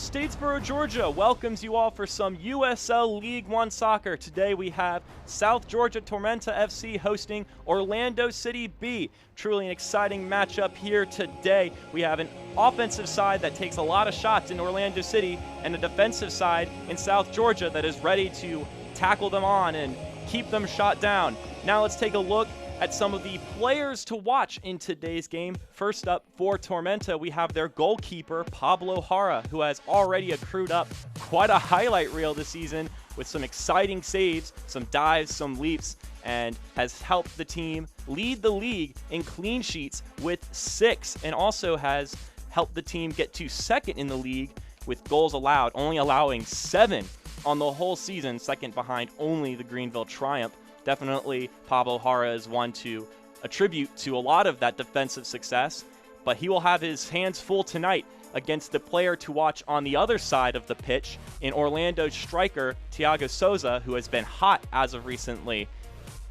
Statesboro, Georgia welcomes you all for some USL League One soccer. Today we have South Georgia Tormenta FC hosting Orlando City B. Truly an exciting matchup here today. We have an offensive side that takes a lot of shots in Orlando City and a defensive side in South Georgia that is ready to tackle them on and keep them shot down. Now let's take a look at some of the players to watch in today's game. First up for Tormenta, we have their goalkeeper, Pablo Jara, who has already accrued up quite a highlight reel this season with some exciting saves, some dives, some leaps, and has helped the team lead the league in clean sheets with 6, and also has helped the team get to second in the league with goals allowed, only allowing 7 on the whole season, second behind only the Greenville Triumph. Definitely Pablo Jara is one to attribute to a lot of that defensive success, but he will have his hands full tonight against the player to watch on the other side of the pitch in Orlando striker Thiago Souza, who has been hot as of recently.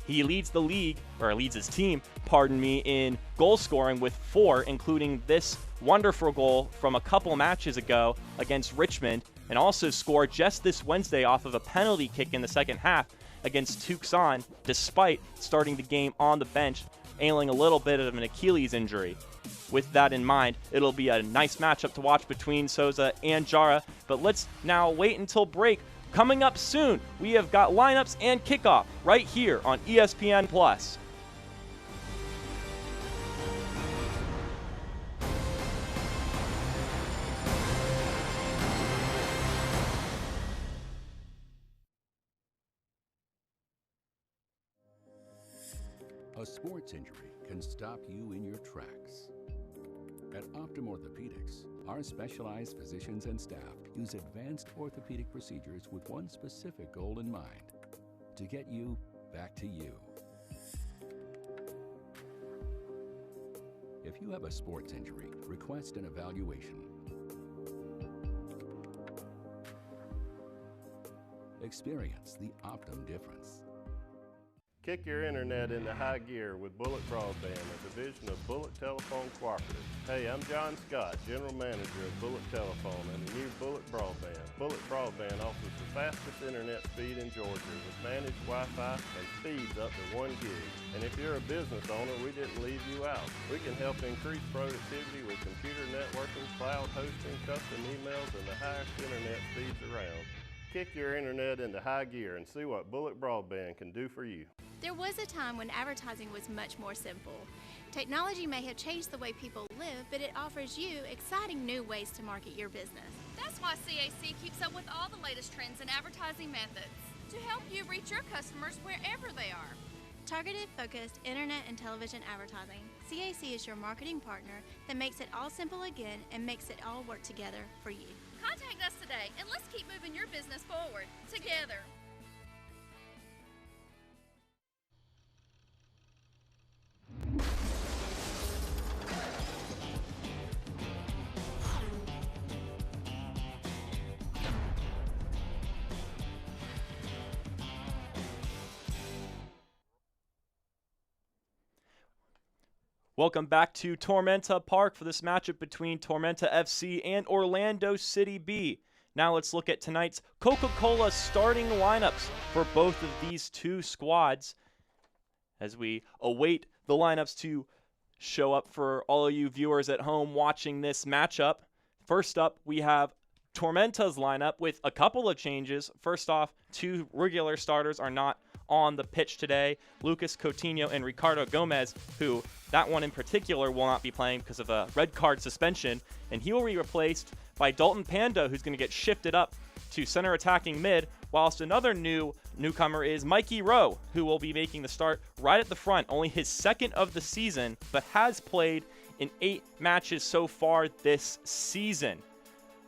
He leads the league, or leads his team, in goal scoring with 4, including this wonderful goal from a couple matches ago against Richmond, and also scored just this Wednesday off of a penalty kick in the second half against Tucson, despite starting the game on the bench, ailing a little bit of an Achilles injury. With that in mind, it'll be a nice matchup to watch between Souza and Jara, but let's now wait until break. Coming up soon, we have got lineups and kickoff right here on ESPN+. A sports injury can stop you in your tracks. At Optum Orthopedics, our specialized physicians and staff use advanced orthopedic procedures with one specific goal in mind: to get you back to you. If you have a sports injury, request an evaluation. Experience the Optum difference. Kick your internet into high gear with Bullet Broadband, a division of Bullet Telephone Cooperative. Hey, I'm John Scott, General Manager of Bullet Telephone and the new Bullet Broadband. Bullet Broadband offers the fastest internet speed in Georgia with managed Wi-Fi and speeds up to 1 gig. And if you're a business owner, we didn't leave you out. We can help increase productivity with computer networking, cloud hosting, custom emails, and the highest internet speeds around. Kick your internet into high gear and see what Bullet Broadband can do for you. There was a time when advertising was much more simple. Technology may have changed the way people live, but it offers you exciting new ways to market your business. That's why CAC keeps up with all the latest trends in advertising methods to help you reach your customers wherever they are. Targeted, focused internet and television advertising. CAC is your marketing partner that makes it all simple again and makes it all work together for you. Contact us today and let's keep moving your business forward together. Welcome back to Tormenta Park for this matchup between Tormenta FC and Orlando City B. Now let's look at tonight's Coca-Cola starting lineups for both of these two squads as we await the lineups to show up for all of you viewers at home watching this matchup. First up, we have Tormenta's lineup with a couple of changes. First off, 2 regular starters are not on the pitch today. Lucas Coutinho and Ricardo Gomez, who that one in particular will not be playing because of a red card suspension, and he will be replaced by Dalton Pando, who's going to get shifted up to center attacking mid, whilst another newcomer is Mikey Rowe, who will be making the start right at the front, only his second of the season, but has played in 8 matches so far this season.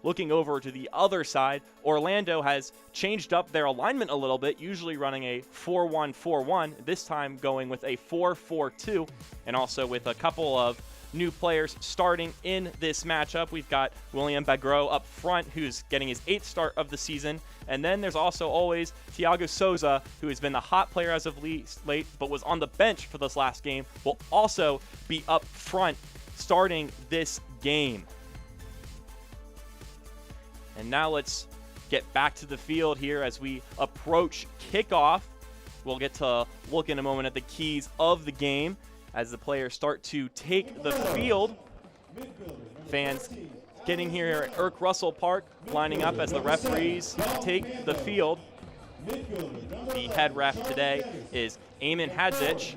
Looking over to the other side, Orlando has changed up their alignment a little bit, usually running a 4-1-4-1, this time going with a 4-4-2, and also with a couple of new players starting in this matchup. We've got William Bagro up front, who's getting his 8th start of the season, and then there's also always Thiago Souza, who has been the hot player as of late, but was on the bench for this last game, will also be up front starting this game. And now let's get back to the field here as we approach kickoff. We'll get to look in a moment at the keys of the game as the players start to take the field. Fans getting here at Irk Russell Park, lining up as the referees take the field. The head ref today is Eamon Hadzich,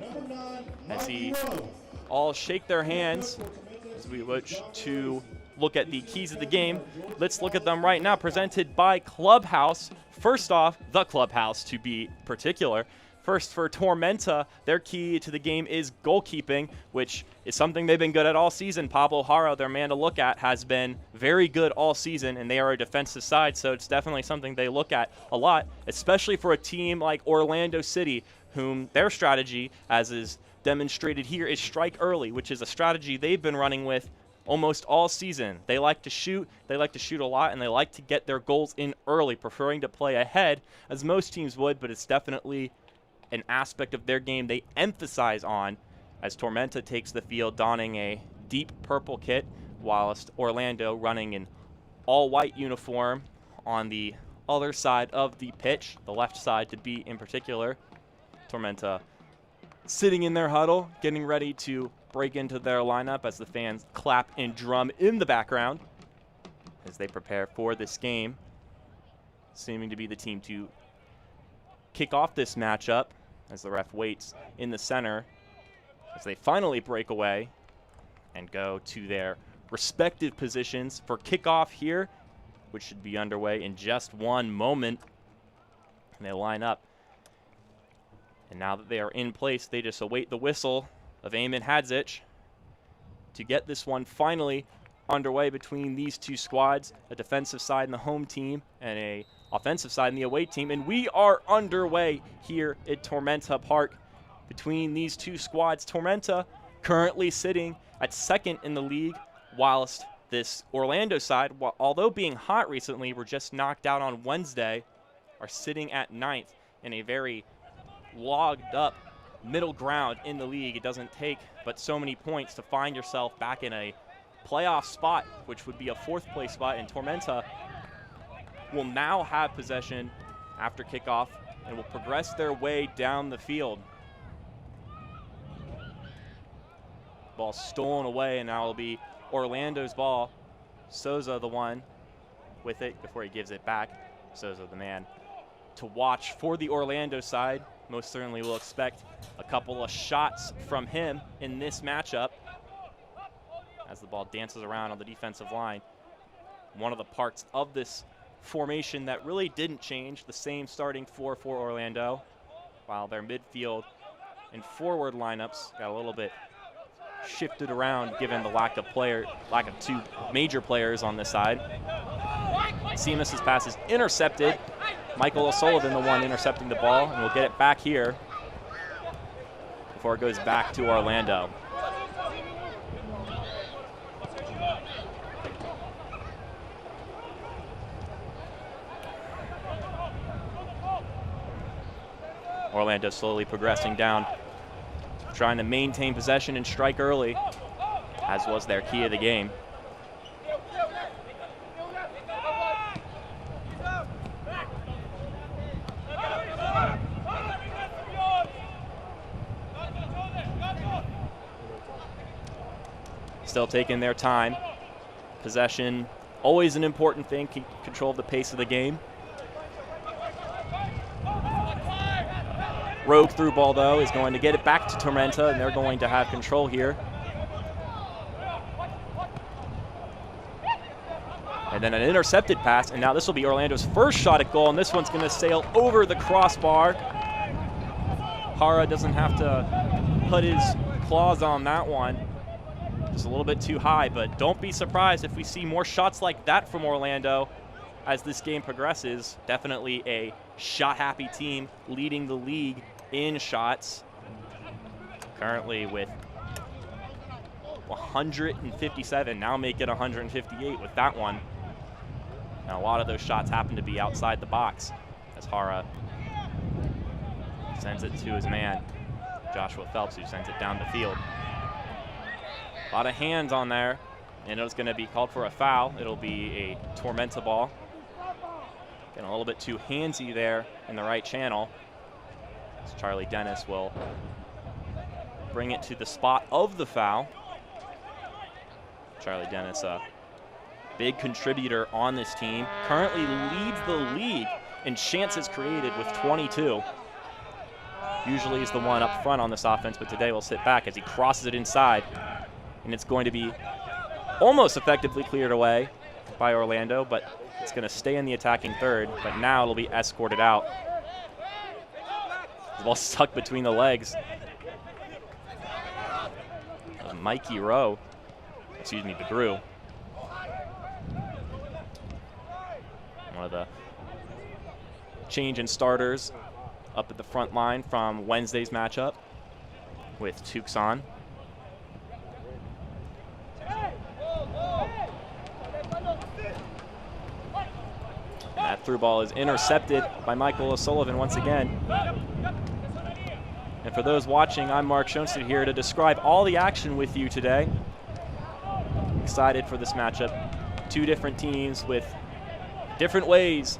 as he all shake their hands as we wish to look at the keys of the game. Let's look at them right now, presented by Clubhouse. First off, the Clubhouse to be particular. First for Tormenta, their key to the game is goalkeeping, which is something they've been good at all season. Pablo Jara, their man to look at, has been very good all season, and they are a defensive side, so it's definitely something they look at a lot, especially for a team like Orlando City, whom their strategy, as is demonstrated here, is strike early, which is a strategy they've been running with almost all season. They like to shoot a lot, and they like to get their goals in early, preferring to play ahead, as most teams would, but it's definitely an aspect of their game they emphasize on, as Tormenta takes the field donning a deep purple kit, whilst Orlando running an all-white uniform on the other side of the pitch, the left side to be in particular. Tormenta sitting in their huddle, getting ready to break into their lineup as the fans clap and drum in the background as they prepare for this game, seeming to be the team to kick off this matchup as the ref waits in the center as they finally break away and go to their respective positions for kickoff here, which should be underway in just one moment. And they line up. And now that they are in place, they just await the whistle of Eamon Hadzich to get this one finally underway between these two squads, a defensive side in the home team and a offensive side in the away team. And we are underway here at Tormenta Park between these two squads. Tormenta currently sitting at second in the league, whilst this Orlando side, although being hot recently, were just knocked out on Wednesday, are sitting at ninth in a very logged up middle ground in the league. It doesn't take but so many points to find yourself back in a playoff spot, which would be a fourth place spot, and Tormenta will now have possession after kickoff and will progress their way down the field. Ball stolen away, and now it'll be Orlando's ball. Souza the one with it before he gives it back. Souza the man to watch for the Orlando side. Most certainly will expect a couple of shots from him in this matchup as the ball dances around on the defensive line. One of the parts of this formation that really didn't change, the same starting four for Orlando, while their midfield and forward lineups got a little bit shifted around given the lack of two major players on this side. Seamus's pass is intercepted. Michael O'Sullivan, the one intercepting the ball, and we'll get it back here before it goes back to Orlando. Orlando slowly progressing down, trying to maintain possession and strike early, as was their key of the game. Still taking their time. Possession, always an important thing, keep control of the pace of the game. Rogue through ball, though, is going to get it back to Tormenta, and they're going to have control here. And then an intercepted pass, and now this will be Orlando's first shot at goal, and this one's going to sail over the crossbar. Hara doesn't have to put his claws on that one. Just a little bit too high, but don't be surprised if we see more shots like that from Orlando as this game progresses. Definitely a shot-happy team leading the league in shots, currently with 157, now make it 158 with that one. And a lot of those shots happen to be outside the box as Hara sends it to his man, Joshua Phelps, who sends it down the field. A lot of hands on there, and it's going to be called for a foul. It'll be a Tormenta ball. Getting a little bit too handsy there in the right channel. As Charlie Dennis will bring it to the spot of the foul. Charlie Dennis, a big contributor on this team, currently leads the league in chances created with 22. Usually he's the one up front on this offense, but today will sit back as he crosses it inside. And it's going to be almost effectively cleared away by Orlando, but it's going to stay in the attacking third, but now it'll be escorted out. The ball stuck between the legs of Mikey Rowe. Excuse me, DeGrew. One of the change in starters up at the front line from Wednesday's matchup with Tucson. That through ball is intercepted by Michael O'Sullivan once again. And for those watching, I'm Mark Schoenstedt here to describe all the action with you today. Excited for this matchup. Two different teams with different ways,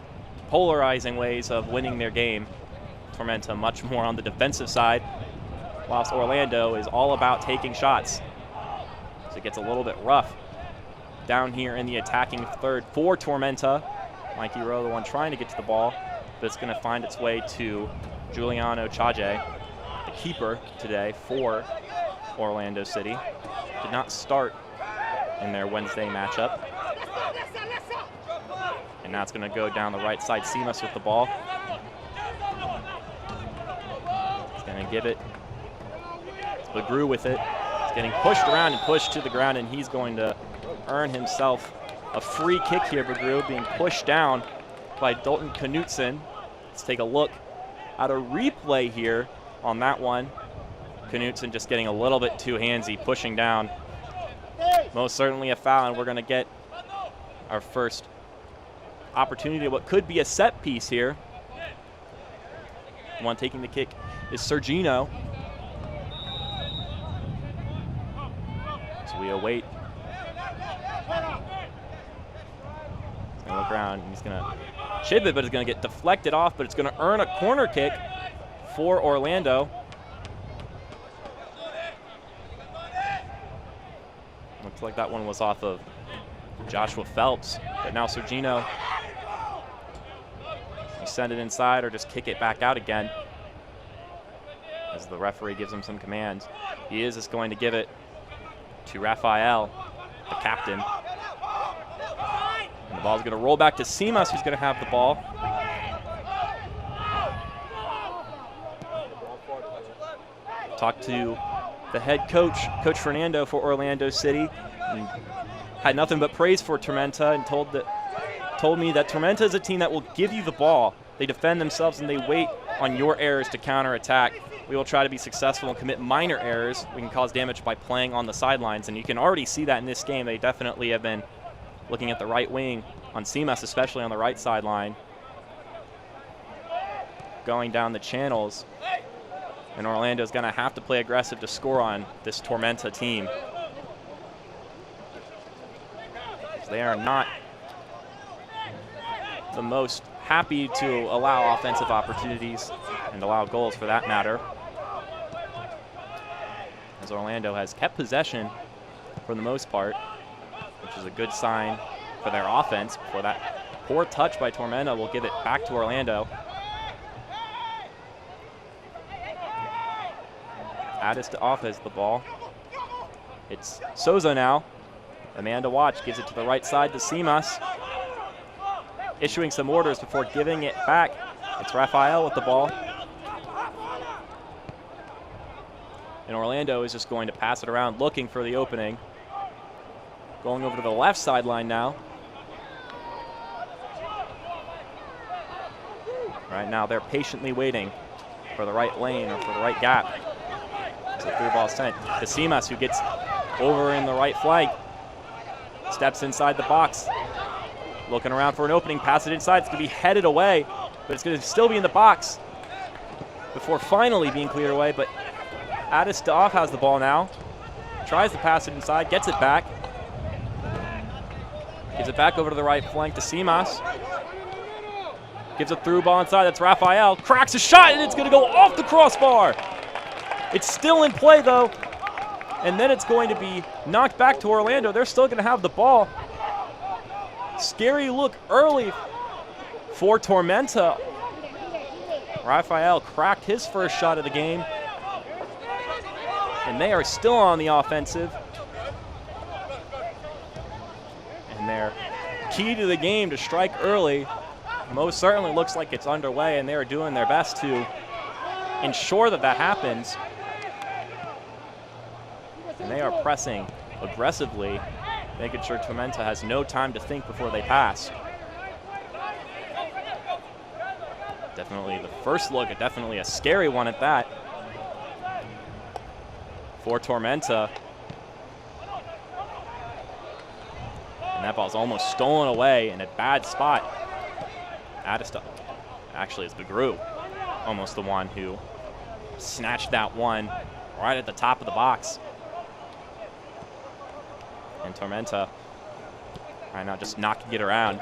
polarizing ways of winning their game. Tormenta much more on the defensive side, whilst Orlando is all about taking shots. So it gets a little bit rough down here in the attacking third for Tormenta. Mikey Rowe, the one trying to get to the ball, but it's going to find its way to Giuliano Chaje, the keeper today for Orlando City. Did not start in their Wednesday matchup. And now it's going to go down the right side. Simas with the ball. He's going to give it. LeGrew with it. He's getting pushed around and pushed to the ground, and he's going to earn himself a free kick here. LeGrew being pushed down by Dalton Knutson. Let's take a look at a replay here on that one. Knutson just getting a little bit too handsy, pushing down. Most certainly a foul, and we're going to get our first opportunity to what could be a set piece here. The one taking the kick is Sergino. So we await. He's going to look around, and he's going to chip it, but it's going to get deflected off, but it's going to earn a corner kick for Orlando. Looks like that one was off of Joshua Phelps, but now Sergino, you send it inside or just kick it back out again as the referee gives him some commands. He is just going to give it to Raphael, the captain. And the ball's going to roll back to Simas, who's going to have the ball. Talked to the head coach, Coach Fernando for Orlando City, and had nothing but praise for Tormenta, and told me that Tormenta is a team that will give you the ball. They defend themselves and they wait on your errors to counterattack. We will try to be successful and commit minor errors. We can cause damage by playing on the sidelines, and you can already see that in this game. They definitely have been looking at the right wing on Simas, especially on the right sideline, going down the channels. And Orlando's going to have to play aggressive to score on this Tormenta team. They are not the most happy to allow offensive opportunities and allow goals for that matter, as Orlando has kept possession for the most part, which is a good sign for their offense. For that poor touch by Tormenta, will give it back to Orlando. Addis to off has the ball. It's Souza now. The man to watch gives it to the right side to Simas, issuing some orders before giving it back. It's Raphael with the ball. And Orlando is just going to pass it around, looking for the opening. Going over to the left sideline now. Right now they're patiently waiting for the right lane or for the right gap. It's a through ball sent to Simas, who gets over in the right flank. Steps inside the box. Looking around for an opening, pass it inside. It's going to be headed away, but it's going to still be in the box before finally being cleared away. But Addis Daoff has the ball now. Tries to pass it inside, gets it back. Gives it back over to the right flank to Simas. Gives a through ball inside. That's Raphael. Cracks a shot, and it's going to go off the crossbar. It's still in play, though. And then it's going to be knocked back to Orlando. They're still going to have the ball. Scary look early for Tormenta. Raphael cracked his first shot of the game. And they are still on the offensive. And their key to the game to strike early most certainly looks like it's underway, and they are doing their best to ensure that that happens. And they are pressing aggressively, making sure Tormenta has no time to think before they pass. Definitely the first look, definitely a scary one at that for Tormenta. And that ball's almost stolen away in a bad spot. Actually, it's Begru, almost the one who snatched that one right at the top of the box. And Tormenta right now just knocking it around.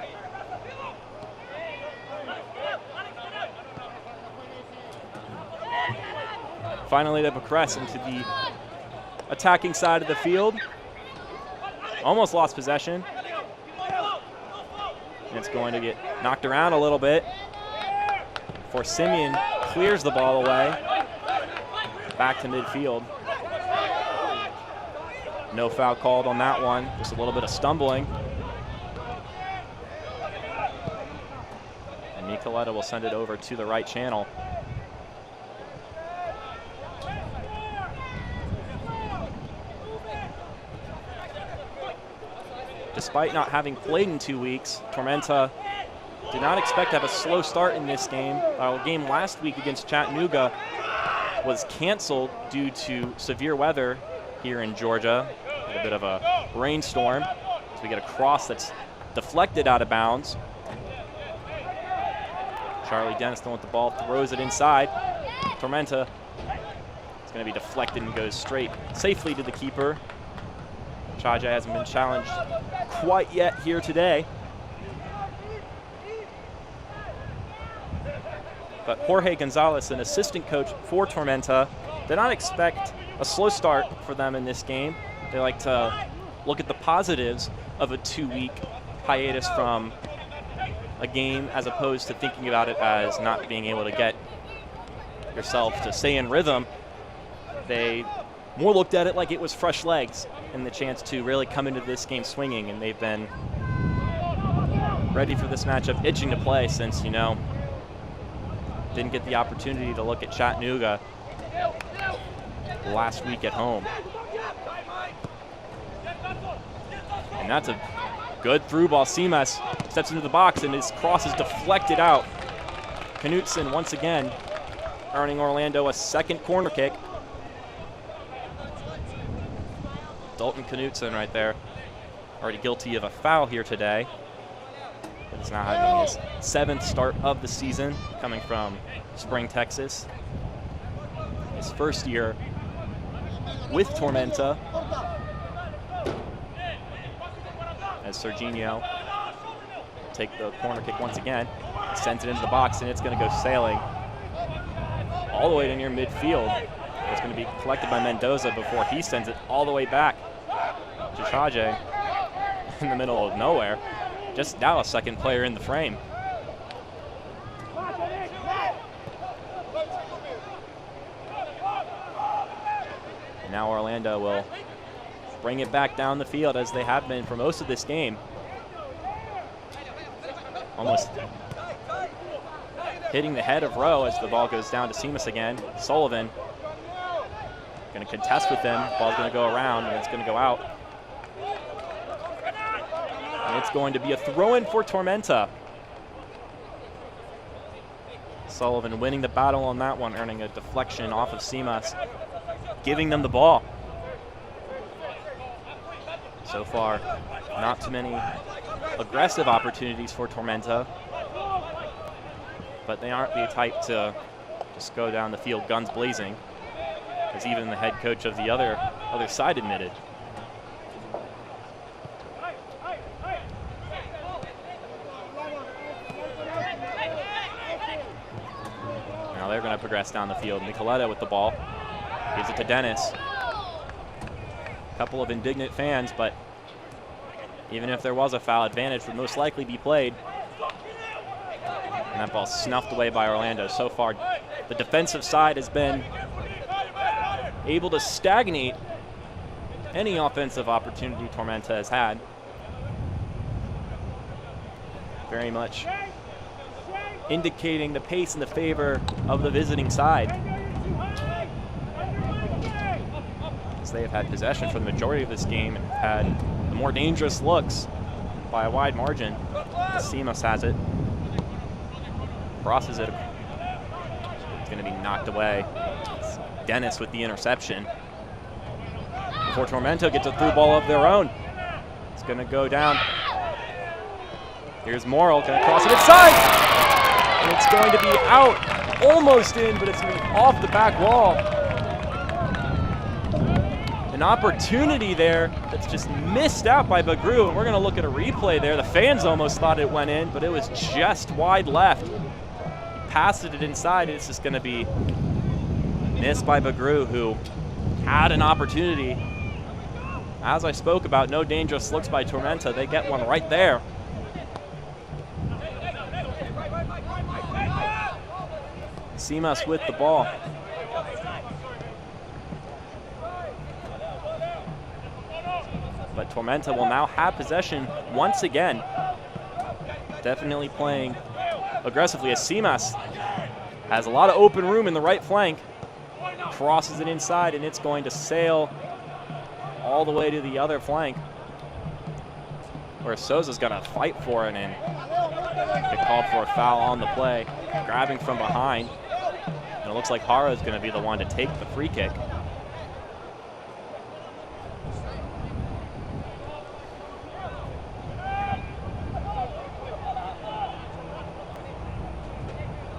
Finally, they progress into the attacking side of the field. Almost lost possession. And it's going to get knocked around a little bit before Simeon clears the ball away. Back to midfield. No foul called on that one, just a little bit of stumbling. And Nicoletta will send it over to the right channel. Despite not having played in 2 weeks, Tormenta did not expect to have a slow start in this game. Our game last week against Chattanooga was canceled due to severe weather here in Georgia. A bit of a rainstorm. So we get a cross that's deflected out of bounds. Charlie Denniston with the ball, throws it inside. Tormenta is going to be deflected and goes straight safely to the keeper. Chaja hasn't been challenged quite yet here today. But Jorge Gonzalez, an assistant coach for Tormenta, did not expect a slow start for them in this game. They like to look at the positives of a 2-week hiatus from a game as opposed to thinking about it as not being able to get yourself to stay in rhythm. They more looked at it like it was fresh legs and the chance to really come into this game swinging, and they've been ready for this matchup, itching to play since, didn't get the opportunity to look at Chattanooga last week at home. And that's a good through ball. Simas steps into the box and his cross is deflected out. Knutson once again earning Orlando a second corner kick. Dalton Knutson right there, already guilty of a foul here today. But he's now having his 7th start of the season, coming from Spring, Texas. His first year with Tormenta. As Serginho take the corner kick once again, sends it into the box, and it's going to go sailing all the way to near midfield. It's going to be collected by Mendoza before he sends it all the way back to Chaje in the middle of nowhere. Just now a second player in the frame. And now Orlando will bring it back down the field as they have been for most of this game. Almost hitting the head of Rowe as the ball goes down to Simas again. Sullivan going to contest with them. Ball's going to go around, and it's going to go out. And it's going to be a throw-in for Tormenta. Sullivan winning the battle on that one, earning a deflection off of Simas, giving them the ball. So far, not too many aggressive opportunities for Tormenta, but they aren't the type to just go down the field guns blazing, as even the head coach of the other side admitted. they're going to progress down the field. Nicoletta with the ball. Gives it to Dennis. A couple of indignant fans, but even if there was a foul, advantage would most likely be played. And that ball snuffed away by Orlando. So far, the defensive side has been able to stagnate any offensive opportunity Tormenta has had. Very much indicating the pace in the favor of the visiting side, as they have had possession for the majority of this game and had the more dangerous looks by a wide margin. Simas has it, crosses it. It's going to be knocked away. It's Dennis with the interception. Before Tormenta gets a through ball of their own, it's going to go down. Here's Morrill, going to cross it inside. And it's going to be out, almost in, but it's going to be off the back wall. An opportunity there that's just missed out by Bagru, and we're going to look at a replay there. The fans almost thought it went in, but it was just wide left. He passed it inside, and it's just going to be missed by Bagru, who had an opportunity. As I spoke about, no dangerous looks by Tormenta. They get one right there. Simas with the ball. But Tormenta will now have possession once again. Definitely playing aggressively as Simas has a lot of open room in the right flank. Crosses it inside, and it's going to sail all the way to the other flank, where Souza's got to fight for it, and get called for a foul on the play. Grabbing from behind. And it looks like Hara is going to be the one to take the free kick.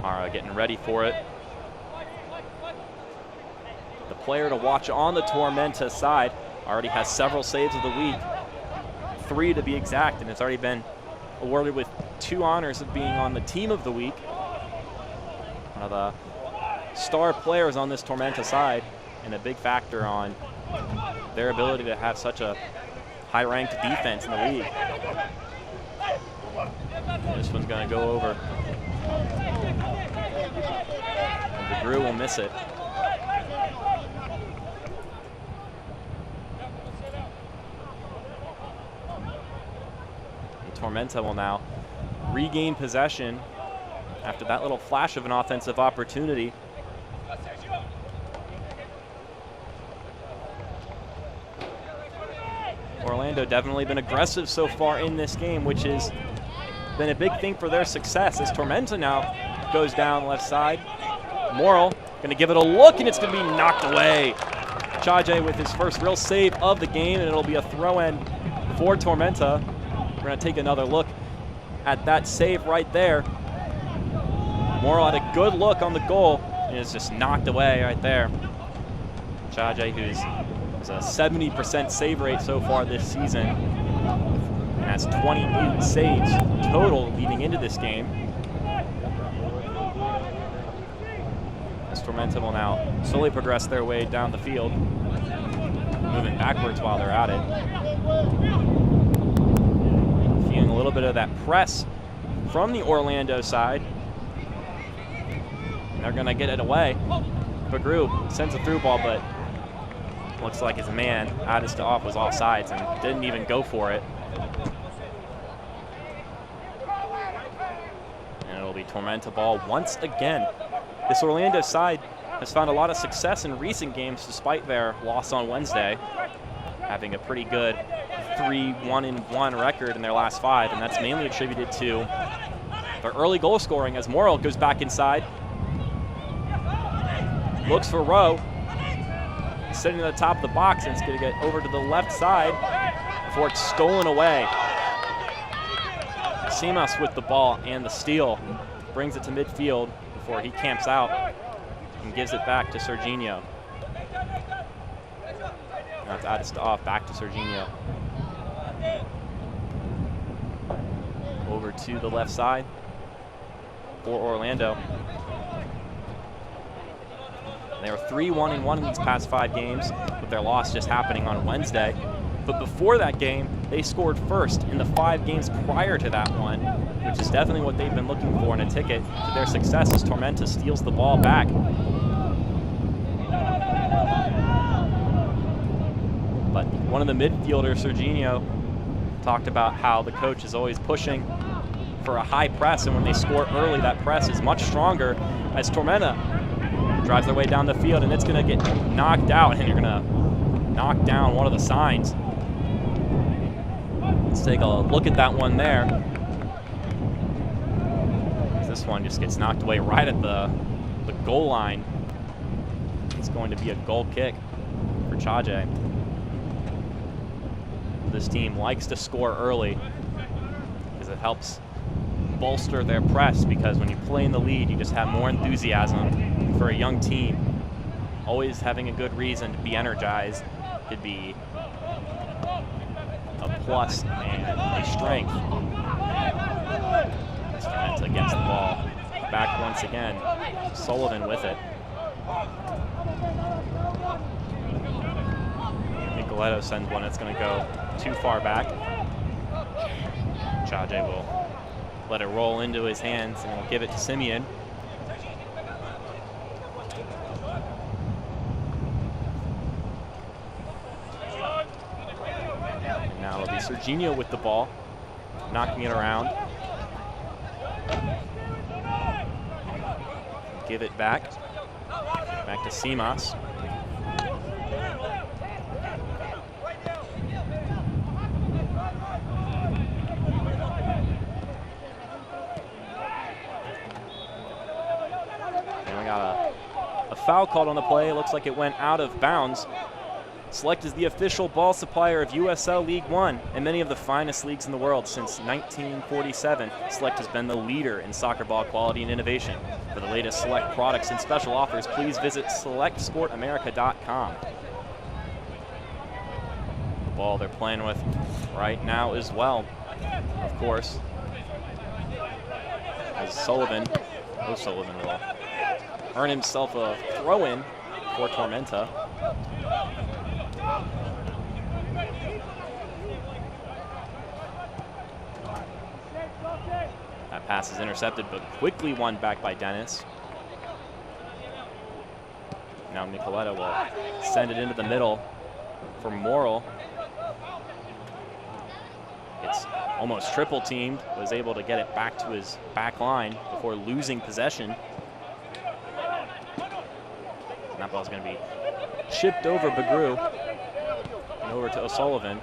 Hara getting ready for it. The player to watch on the Tormenta side already has several saves of the week. 3 to be exact, and it's already been awarded with 2 honors of being on the team of the week. One of the star players on this Tormenta side, and a big factor on their ability to have such a high-ranked defense in the league. This one's going to go over. And Bagru will miss it. And Tormenta will now regain possession after that little flash of an offensive opportunity. Orlando definitely been aggressive so far in this game, which has been a big thing for their success, as Tormenta now goes down left side. Morrill going to give it a look, and it's going to be knocked away. Chaje with his first real save of the game, and it'll be a throw-in for Tormenta. We're going to take another look at that save right there. Morrill had a good look on the goal, and it's just knocked away right there. Chaje, who's a 70% save rate so far this season, and has 28 saves total leading into this game. As Tormenta will now slowly progress their way down the field, moving backwards while they're at it. Feeling a little bit of that press from the Orlando side. And they're going to get it away. Bagru sends a through ball, but looks like his man, Addis off, was offsides and didn't even go for it. And it'll be Tormenta ball once again. This Orlando side has found a lot of success in recent games despite their loss on Wednesday, having a pretty good 3-1-1 record in their last 5, and that's mainly attributed to their early goal scoring as Morrill goes back inside. Looks for Rowe. Sitting at the top of the box, and it's going to get over to the left side before it's stolen away. Simas with the ball and the steal. Brings it to midfield before he camps out and gives it back to Serginho. Now it's Addis off, back to Serginho. Over to the left side for Orlando. They are 3-1-1 in these past 5 games, with their loss just happening on Wednesday. But before that game, they scored first in the 5 games prior to that one, which is definitely what they've been looking for in a ticket to their success as Tormenta steals the ball back. But one of the midfielders, Serginho, talked about how the coach is always pushing for a high press, and when they score early, that press is much stronger as Tormenta drives their way down the field, and it's going to get knocked out, and you're going to knock down one of the signs. Let's take a look at that one there. This one just gets knocked away right at the goal line. It's going to be a goal kick for Chaje. This team likes to score early because it helps bolster their press, because when you play in the lead, you just have more enthusiasm. For a young team, always having a good reason to be energized could be a plus and a strength. Tormenta gets the ball back once again. Sullivan with it. Nicoletto sends one that's going to go too far back. Chaje will let it roll into his hands and will give it to Simeon. And now it'll be Serginho with the ball, knocking it around. Give it back to Simas. A foul called on the play. It looks like it went out of bounds. Select is the official ball supplier of USL League One and many of the finest leagues in the world. Since 1947, Select has been the leader in soccer ball quality and innovation. For the latest Select products and special offers, please visit selectsportamerica.com. The ball they're playing with right now as well, of course, as Sullivan will earn himself a throw-in for Tormenta. That pass is intercepted, but quickly won back by Dennis. Now Nicoletto will send it into the middle for Morrill. It's almost triple teamed, was able to get it back to his back line before losing possession. And that ball's going to be chipped over Bagru and over to O'Sullivan.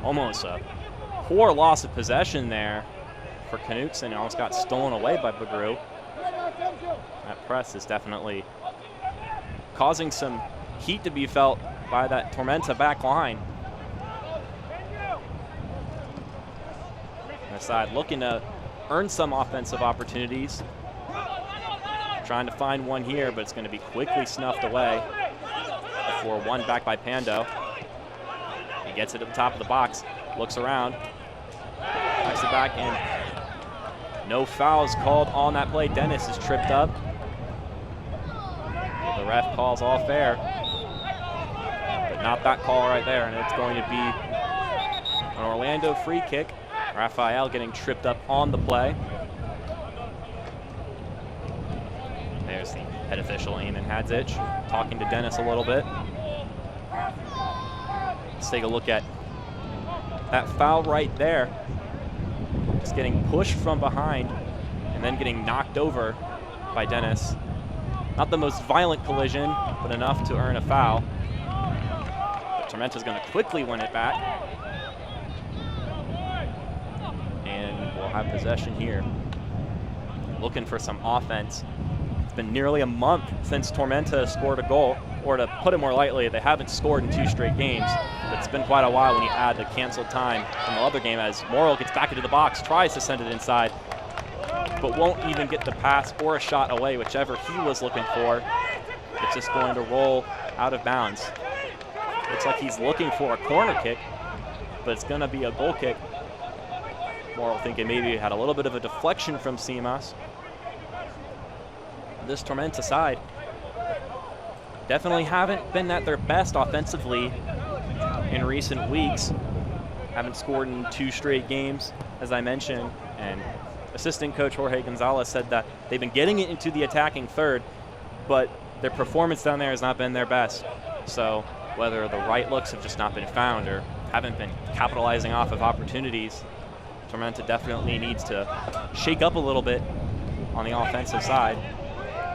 Almost a poor loss of possession there for Knutson. Almost got stolen away by Bagru. That press is definitely causing some heat to be felt by that Tormenta back line. The side looking to earn some offensive opportunities. Trying to find one here, but it's going to be quickly snuffed away before one back by Pando. He gets it to the top of the box, looks around, backs it back, and no fouls called on that play. Dennis is tripped up. The ref calls all fair, but not that call right there, and it's going to be an Orlando free kick. Raphael getting tripped up on the play. There's the head official, Eamon Hadzich, talking to Dennis a little bit. Let's take a look at that foul right there. Just getting pushed from behind and then getting knocked over by Dennis. Not the most violent collision, but enough to earn a foul. But Tormenta's going to quickly win it back. And we'll have possession here. Looking for some offense. It's been nearly a month since Tormenta scored a goal, or to put it more lightly, they haven't scored in 2 straight games. But it's been quite a while when you add the canceled time from the other game, as Morrill gets back into the box, tries to send it inside, but won't even get the pass or a shot away, whichever he was looking for. It's just going to roll out of bounds. Looks like he's looking for a corner kick, but it's going to be a goal kick. Morrill thinking maybe it had a little bit of a deflection from Simas. this Tormenta side definitely haven't been at their best offensively in recent weeks. Haven't scored in 2 straight games, as I mentioned, and assistant coach Jorge Gonzalez said that they've been getting it into the attacking third, but their performance down there has not been their best. So whether the right looks have just not been found or haven't been capitalizing off of opportunities, Tormenta definitely needs to shake up a little bit on the offensive side.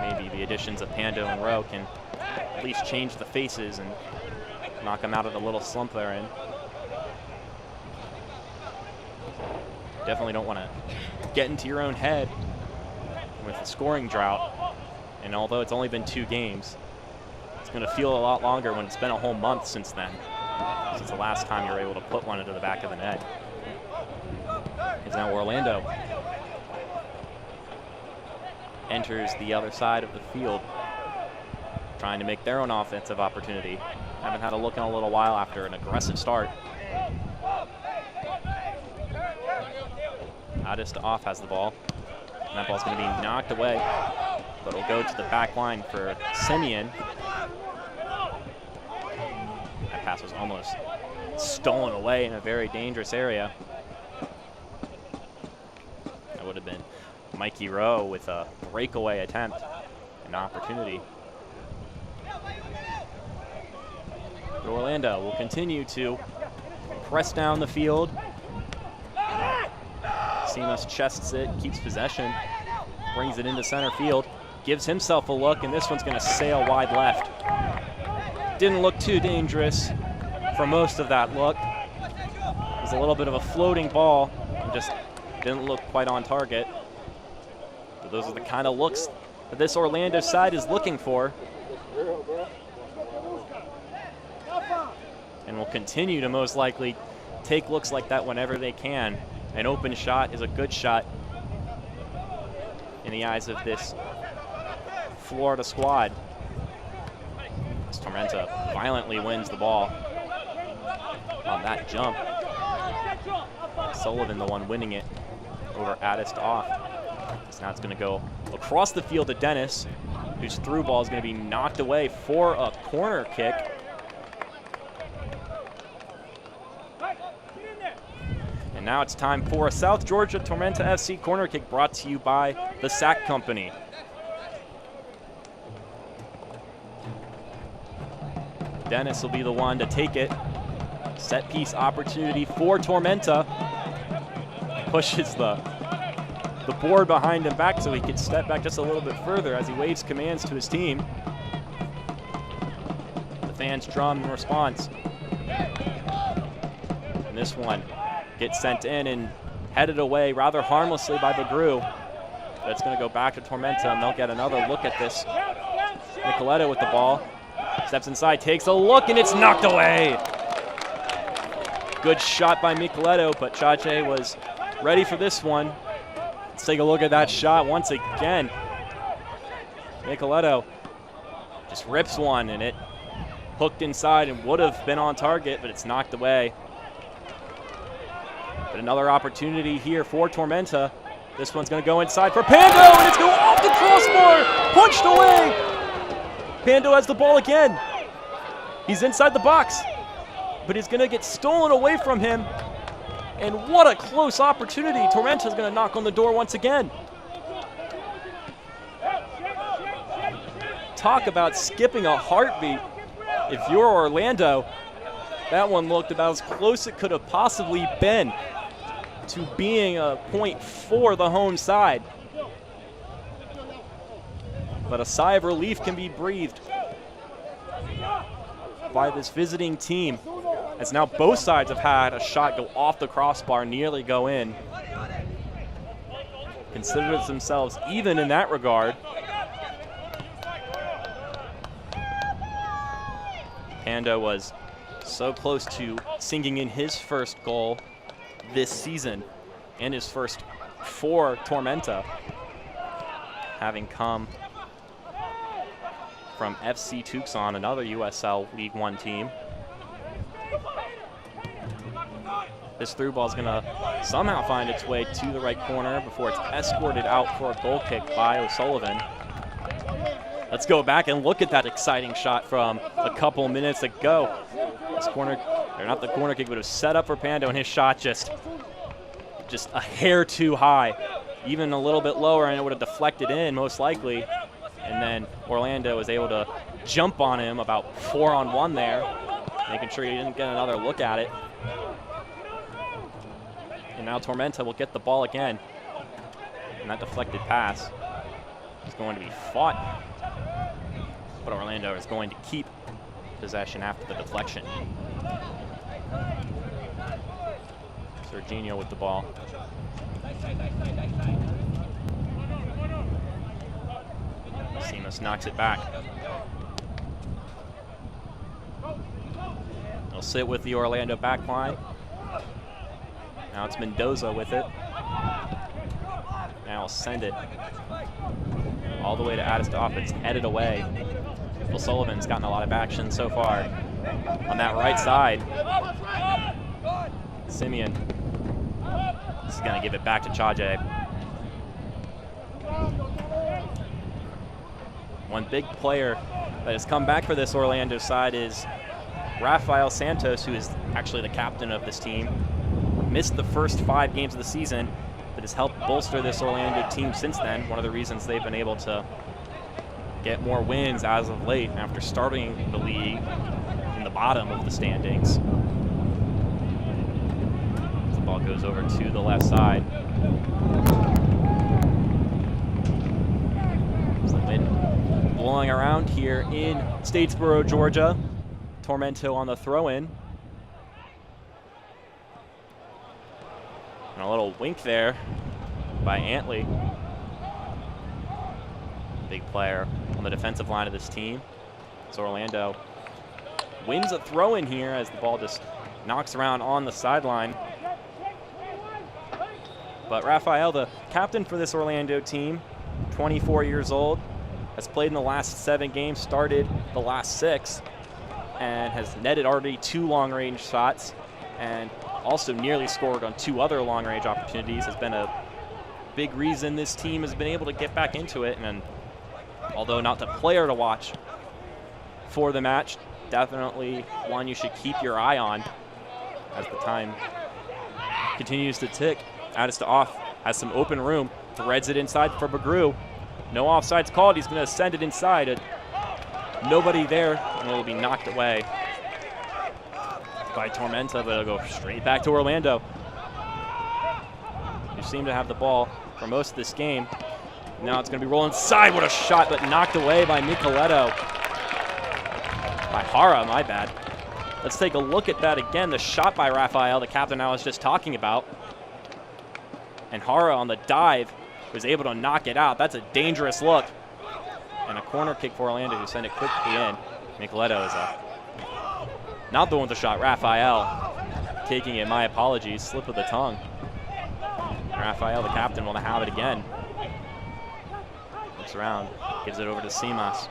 Maybe the additions of Pando and Rowe can at least change the faces and knock them out of the little slump they're in. Definitely don't want to get into your own head with the scoring drought. And although it's only been 2 games, it's going to feel a lot longer when it's been a whole month since then, since the last time you were able to put one into the back of the net. It's now Orlando enters the other side of the field, trying to make their own offensive opportunity. Haven't had a look in a little while after an aggressive start. Addis off has the ball. And that ball's going to be knocked away, but it'll go to the back line for Simeon. That pass was almost stolen away in a very dangerous area. That would have been Mikey Rowe with a breakaway attempt, an opportunity. But Orlando will continue to press down the field. Simas chests it, keeps possession, brings it into center field, gives himself a look, and this one's going to sail wide left. Didn't look too dangerous for most of that look. It was a little bit of a floating ball, and just didn't look quite on target. But those are the kind of looks that this Orlando side is looking for. And will continue to most likely take looks like that whenever they can. An open shot is a good shot in the eyes of this Florida squad. As Tormenta violently wins the ball on that jump. Sullivan the one winning it over Addis off. So now it's going to go across the field to Dennis, whose through ball is going to be knocked away for a corner kick. And now it's time for a South Georgia Tormenta FC corner kick brought to you by the Sack Company. Dennis will be the one to take it. Set piece opportunity for Tormenta. Pushes the board behind him back so he can step back just a little bit further as he waves commands to his team. The fans drum in response. And this one gets sent in and headed away rather harmlessly by Begru. But it's going to go back to Tormenta, and they'll get another look at this. Nicoletto with the ball. Steps inside, takes a look, and it's knocked away. Good shot by Nicoletto, but Chache was ready for this one. Let's take a look at that shot once again. Nicoletto just rips one, and it hooked inside and would have been on target, but it's knocked away. But another opportunity here for Tormenta. This one's going to go inside for Pando, and it's going off the crossbar, punched away. Pando has the ball again. He's inside the box, but he's going to get stolen away from him. And what a close opportunity. Tormenta's going to knock on the door once again. Talk about skipping a heartbeat. If you're Orlando, that one looked about as close it could have possibly been to being a point for the home side. But a sigh of relief can be breathed by this visiting team, as now both sides have had a shot go off the crossbar, nearly go in. Consider themselves even in that regard. Pando was so close to sinking in his first goal this season and his first for Tormenta, having come from FC Tucson, another USL League One team. This through ball is going to somehow find its way to the right corner before it's escorted out for a goal kick by O'Sullivan. Let's go back and look at that exciting shot from a couple minutes ago. This corner, or not the corner kick, but it was set up for Pando, and his shot just a hair too high. Even a little bit lower, and it would have deflected in, most likely. And then Orlando was able to jump on him about 4-on-1 there, making sure he didn't get another look at it. And now Tormenta will get the ball again. And that deflected pass is going to be fought. But Orlando is going to keep possession after the deflection. Serginho with the ball. Simas knocks it back. They'll sit with the Orlando back line. Now it's Mendoza with it. Now he'll send it all the way to Addis to off. It's headed away. Will Sullivan's gotten a lot of action so far on that right side. Simeon is going to give it back to Chaje. One big player that has come back for this Orlando side is Rafael Santos, who is actually the captain of this team. Missed the first 5 games of the season, but has helped bolster this Orlando team since then. One of the reasons they've been able to get more wins as of late after starting the league in the bottom of the standings. The ball goes over to the left side. There's the wind blowing around here in Statesboro, Georgia. Tormenta on the throw-in. And a little wink there by Antley. Big player on the defensive line of this team. So Orlando wins a throw-in here as the ball just knocks around on the sideline. But Rafael, the captain for this Orlando team, 24 years old, has played in the last 7 games, started the last 6, and has netted already 2 long-range shots, and also nearly scored on 2 other long-range opportunities. Has been a big reason this team has been able to get back into it. And although not the player to watch for the match, definitely one you should keep your eye on as the time continues to tick. Addis to off, has some open room, threads it inside for Bagru. No offsides called. He's going to send it inside. Nobody there, and it'll be knocked away by Tormenta, but it'll go straight back to Orlando, who seem to have the ball for most of this game. Now it's going to be rolling inside. What a shot, but knocked away by Micheletto. By Hara, my bad. Let's take a look at that again. The shot by Rafael, the captain I was just talking about. And Hara on the dive was able to knock it out. That's a dangerous look. And a corner kick for Orlando, who send it quickly in. Micheletto is not the one with the shot. Rafael taking it. My apologies. Slip of the tongue. Rafael, the captain, will have it again. Looks around. Gives it over to Simas.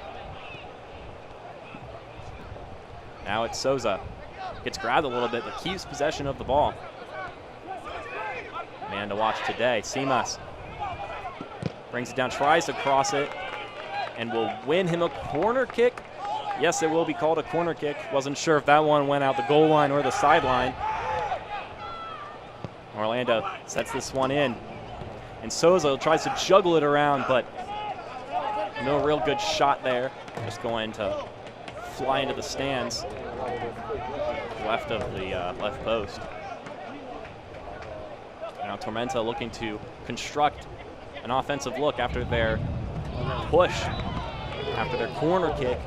Now it's Souza. Gets grabbed a little bit, but keeps possession of the ball. Man to watch today. Simas brings it down, tries to cross it, and will win him a corner kick. Yes, it will be called a corner kick. Wasn't sure if that one went out the goal line or the sideline. Orlando sets this one in. And Souza tries to juggle it around, but no real good shot there. Just going to fly into the stands left of the left post. Now Tormenta looking to construct an offensive look after their push, after their corner kick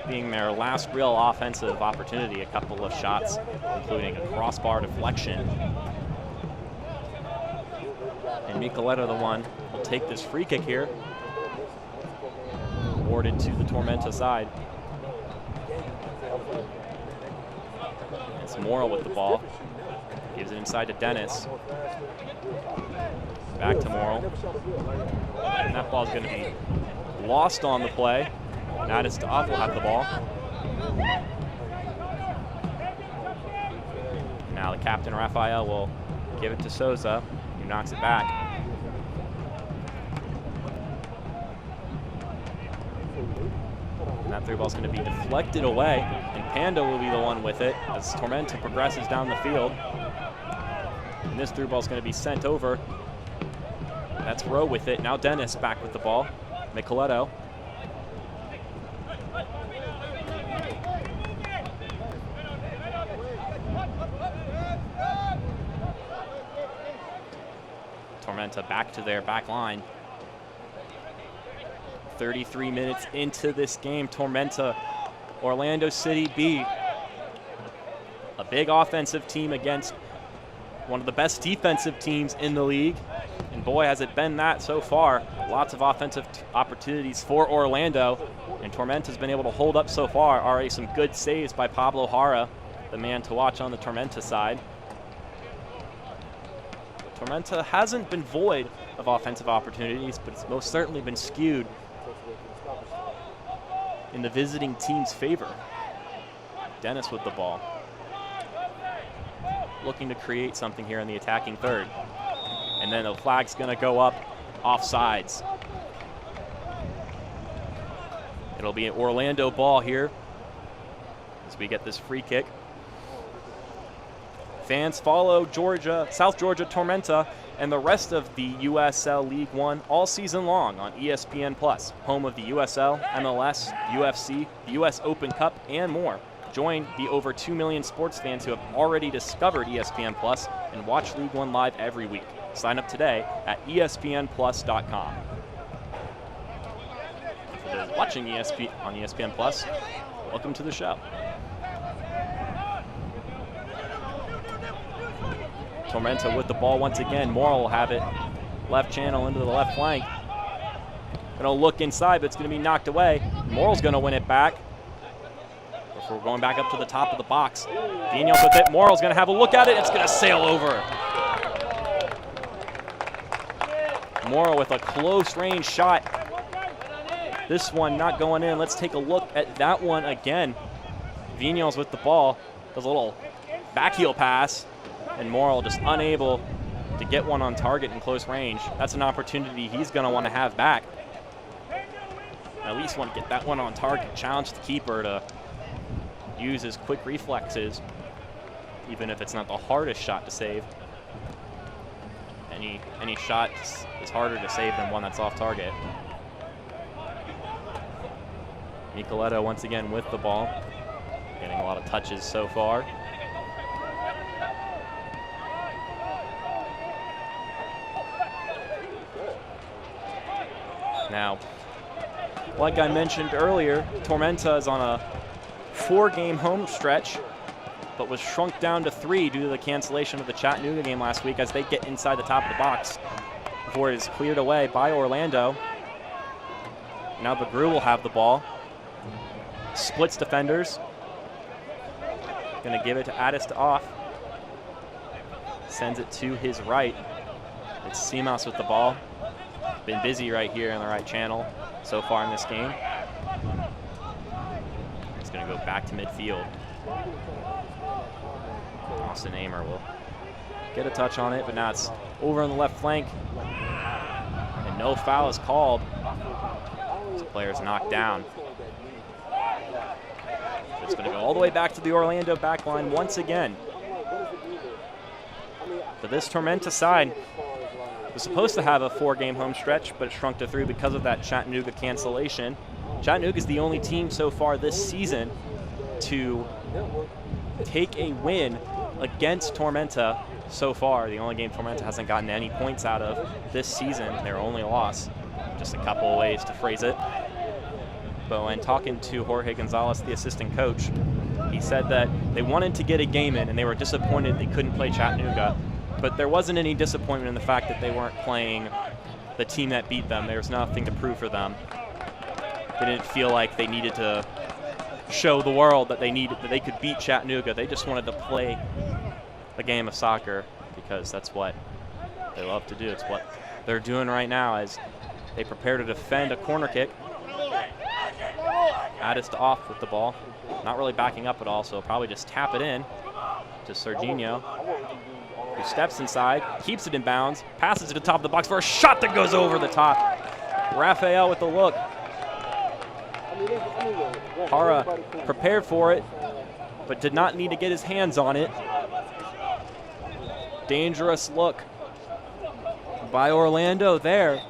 being their last real offensive opportunity. A couple of shots, including a crossbar deflection. And Micheletto, the one, will take this free kick here. Awarded to the Tormenta side. It's Morrill with the ball. Gives it inside to Dennis. Back to Morrill. And that ball's going to be lost on the play. Addis to off will have the ball. Now the captain, Rafael, will give it to Souza, who knocks it back. And that through ball's going to be deflected away, and Panda will be the one with it as Tormenta progresses down the field. And this through ball's going to be sent over. That's Rowe with it. Now Dennis back with the ball. Micheletto. Tormenta back to their back line. 33 minutes into this game. Tormenta, Orlando City B. A big offensive team against one of the best defensive teams in the league. And boy, has it been that so far. Lots of offensive opportunities for Orlando. And Tormenta's been able to hold up so far. Already some good saves by Pablo Jara, the man to watch on the Tormenta side. Tormenta hasn't been void of offensive opportunities, but it's most certainly been skewed in the visiting team's favor. Dennis with the ball. Looking to create something here in the attacking third. And then the flag's gonna go up, offsides. It'll be an Orlando ball here as we get this free kick. Fans follow South Georgia Tormenta and the rest of the USL League One all season long on ESPN+, home of the USL, MLS, UFC, the US Open Cup, and more. Join the over 2 million sports fans who have already discovered ESPN Plus and watch League One live every week. Sign up today at espnplus.com. For those watching on ESPN Plus, welcome to the show. Tormenta with the ball once again. Morrill will have it. Left channel into the left flank. Gonna look inside, but it's gonna be knocked away. Morrill's gonna win it back. Before going back up to the top of the box. Vigneault's with it. Morrill's gonna have a look at it. It's gonna sail over. Morrill with a close range shot. This one not going in. Let's take a look at that one again. Vigneault's with the ball. Does a little back heel pass. And Morrill just unable to get one on target in close range. That's an opportunity he's going to want to have back. At least want to get that one on target. Challenge the keeper to use his quick reflexes, even if it's not the hardest shot to save. Any shot is harder to save than one that's off target. Micheletto once again with the ball. Getting a lot of touches so far. Now, like I mentioned earlier, Tormenta is on a 4-game home stretch, but was shrunk down to 3 due to the cancellation of the Chattanooga game last week as they get inside the top of the box before it is cleared away by Orlando. Now Begru will have the ball. Splits defenders. Gonna give it to Addis to off. Sends it to his right. It's Seamouse with the ball. Been busy right here in the right channel so far in this game. It's going to go back to midfield. Austin Amer will get a touch on it, but now it's over on the left flank. And no foul is called. The player's knocked down. It's going to go all the way back to the Orlando back line once again. But this Tormenta side was supposed to have a 4-game home stretch, but it shrunk to 3 because of that Chattanooga cancellation. Chattanooga is the only team so far this season to take a win against Tormenta so far. The only game Tormenta hasn't gotten any points out of this season, their only loss. Just a couple of ways to phrase it. But when talking to Jorge Gonzalez, the assistant coach, he said that they wanted to get a game in and they were disappointed they couldn't play Chattanooga. But there wasn't any disappointment in the fact that they weren't playing the team that beat them. There was nothing to prove for them. They didn't feel like they needed to show the world that they could beat Chattanooga. They just wanted to play a game of soccer because that's what they love to do. It's what they're doing right now as they prepare to defend a corner kick. Addis to off with the ball. Not really backing up at all, so probably just tap it in to Serginho, who steps inside, keeps it in bounds, passes it to the top of the box for a shot that goes over the top. Raphael with the look. Hara prepared for it, but did not need to get his hands on it. Dangerous look by Orlando there.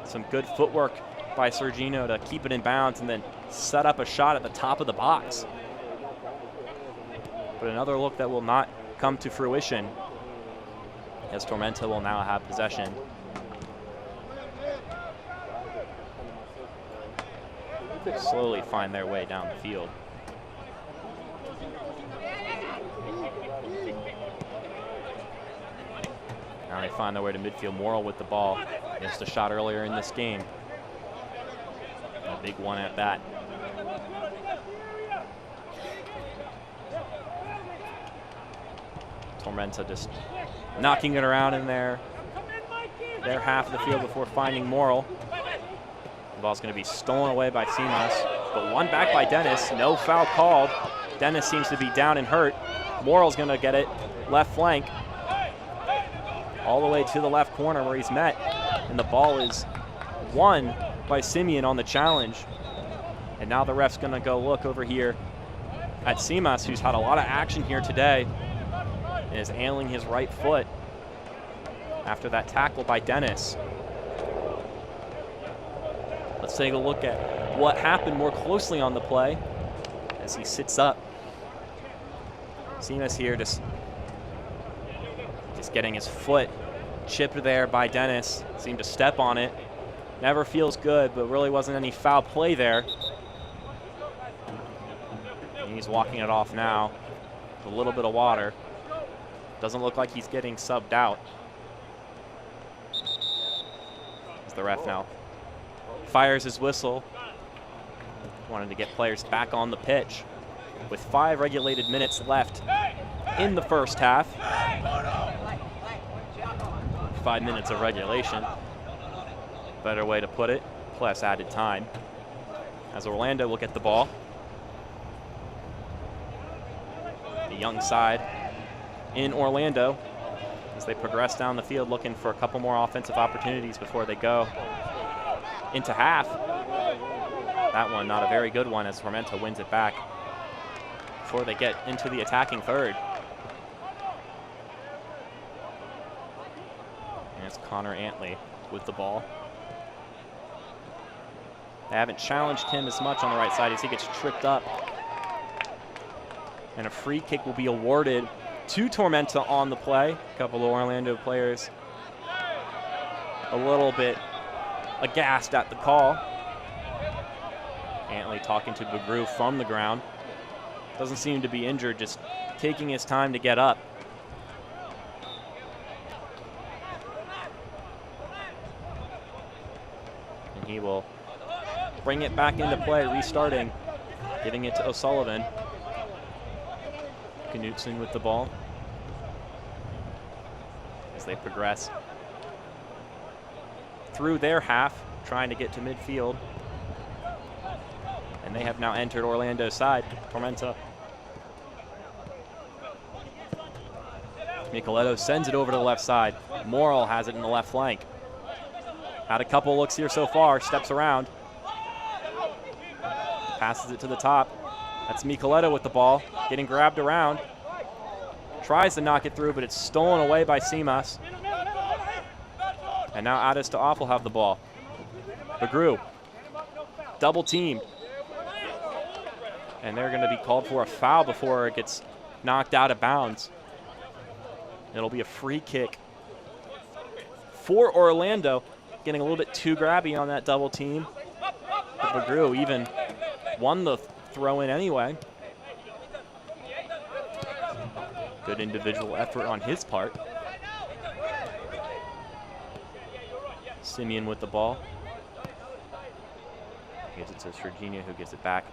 Some good footwork by Sergino to keep it in bounds and then set up a shot at the top of the box. But another look that will not come to fruition, as Tormenta will now have possession. Slowly find their way down the field. Now they find their way to midfield. Morrill with the ball. Missed a shot earlier in this game. A big one at that. Tormenta just knocking it around in their half of the field before finding Morrill. The ball's going to be stolen away by Simas, but won back by Dennis. No foul called. Dennis seems to be down and hurt. Morrill's going to get it left flank, all the way to the left corner where he's met, and the ball is won by Simeon on the challenge. And now the ref's going to go look over here at Simas, who's had a lot of action here today and is ailing his right foot after that tackle by Dennis. Let's take a look at what happened more closely on the play as he sits up. Simas here just getting his foot chipped there by Dennis. Seemed to step on it. Never feels good, but really wasn't any foul play there. And he's walking it off now with a little bit of water. Doesn't look like he's getting subbed out. As the ref now fires his whistle. Wanted to get players back on the pitch with 5 regulated minutes left in the first half. 5 minutes of regulation. Better way to put it, plus added time. As Orlando will get the ball. The young side in Orlando as they progress down the field, looking for a couple more offensive opportunities before they go into half. That one not a very good one as Tormenta wins it back before they get into the attacking third. And it's Connor Antley with the ball. They haven't challenged him as much on the right side as he gets tripped up. And a free kick will be awarded to Tormenta on the play. A couple of Orlando players a little bit aghast at the call. Antley talking to Begru from the ground. Doesn't seem to be injured, just taking his time to get up. And he will bring it back into play, restarting, giving it to O'Sullivan. Knutson with the ball as they progress through their half, trying to get to midfield. And they have now entered Orlando's side. Tormenta. Micheletto sends it over to the left side. Morrill has it in the left flank. Had a couple looks here so far, steps around. Passes it to the top. That's Micheletto with the ball, getting grabbed around. Tries to knock it through, but it's stolen away by Simas. And now Addis to Off will have the ball. Begru, double teamed. And they're going to be called for a foul before it gets knocked out of bounds. It'll be a free kick for Orlando, getting a little bit too grabby on that double team. But Begru even won the throw in anyway. Good individual effort on his part. Simeon with the ball. Gives it to Serginho, who gives it back.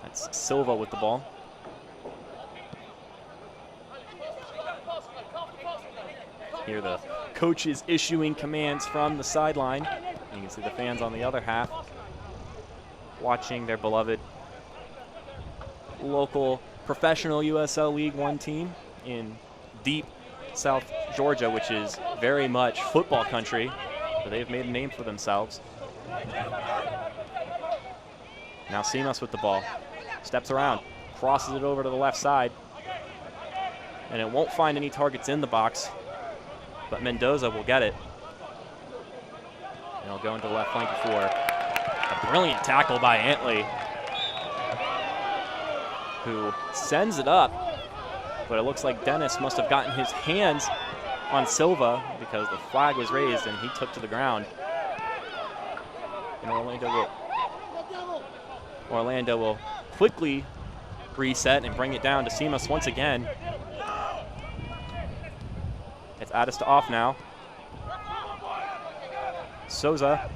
That's Silva with the ball. Here the coaches issuing commands from the sideline. You can see the fans on the other half watching their beloved local professional USL League One team in deep South Georgia, which is very much football country, but they've made a name for themselves. Now Simas with the ball. Steps around, crosses it over to the left side. And it won't find any targets in the box, but Mendoza will get it. And he'll go into the left flank for a brilliant tackle by Antley, who sends it up, but it looks like Dennis must have gotten his hands on Silva because the flag was raised and he took to the ground. And Orlando will quickly reset and bring it down to Simas once again. It's Addis to off now. Souza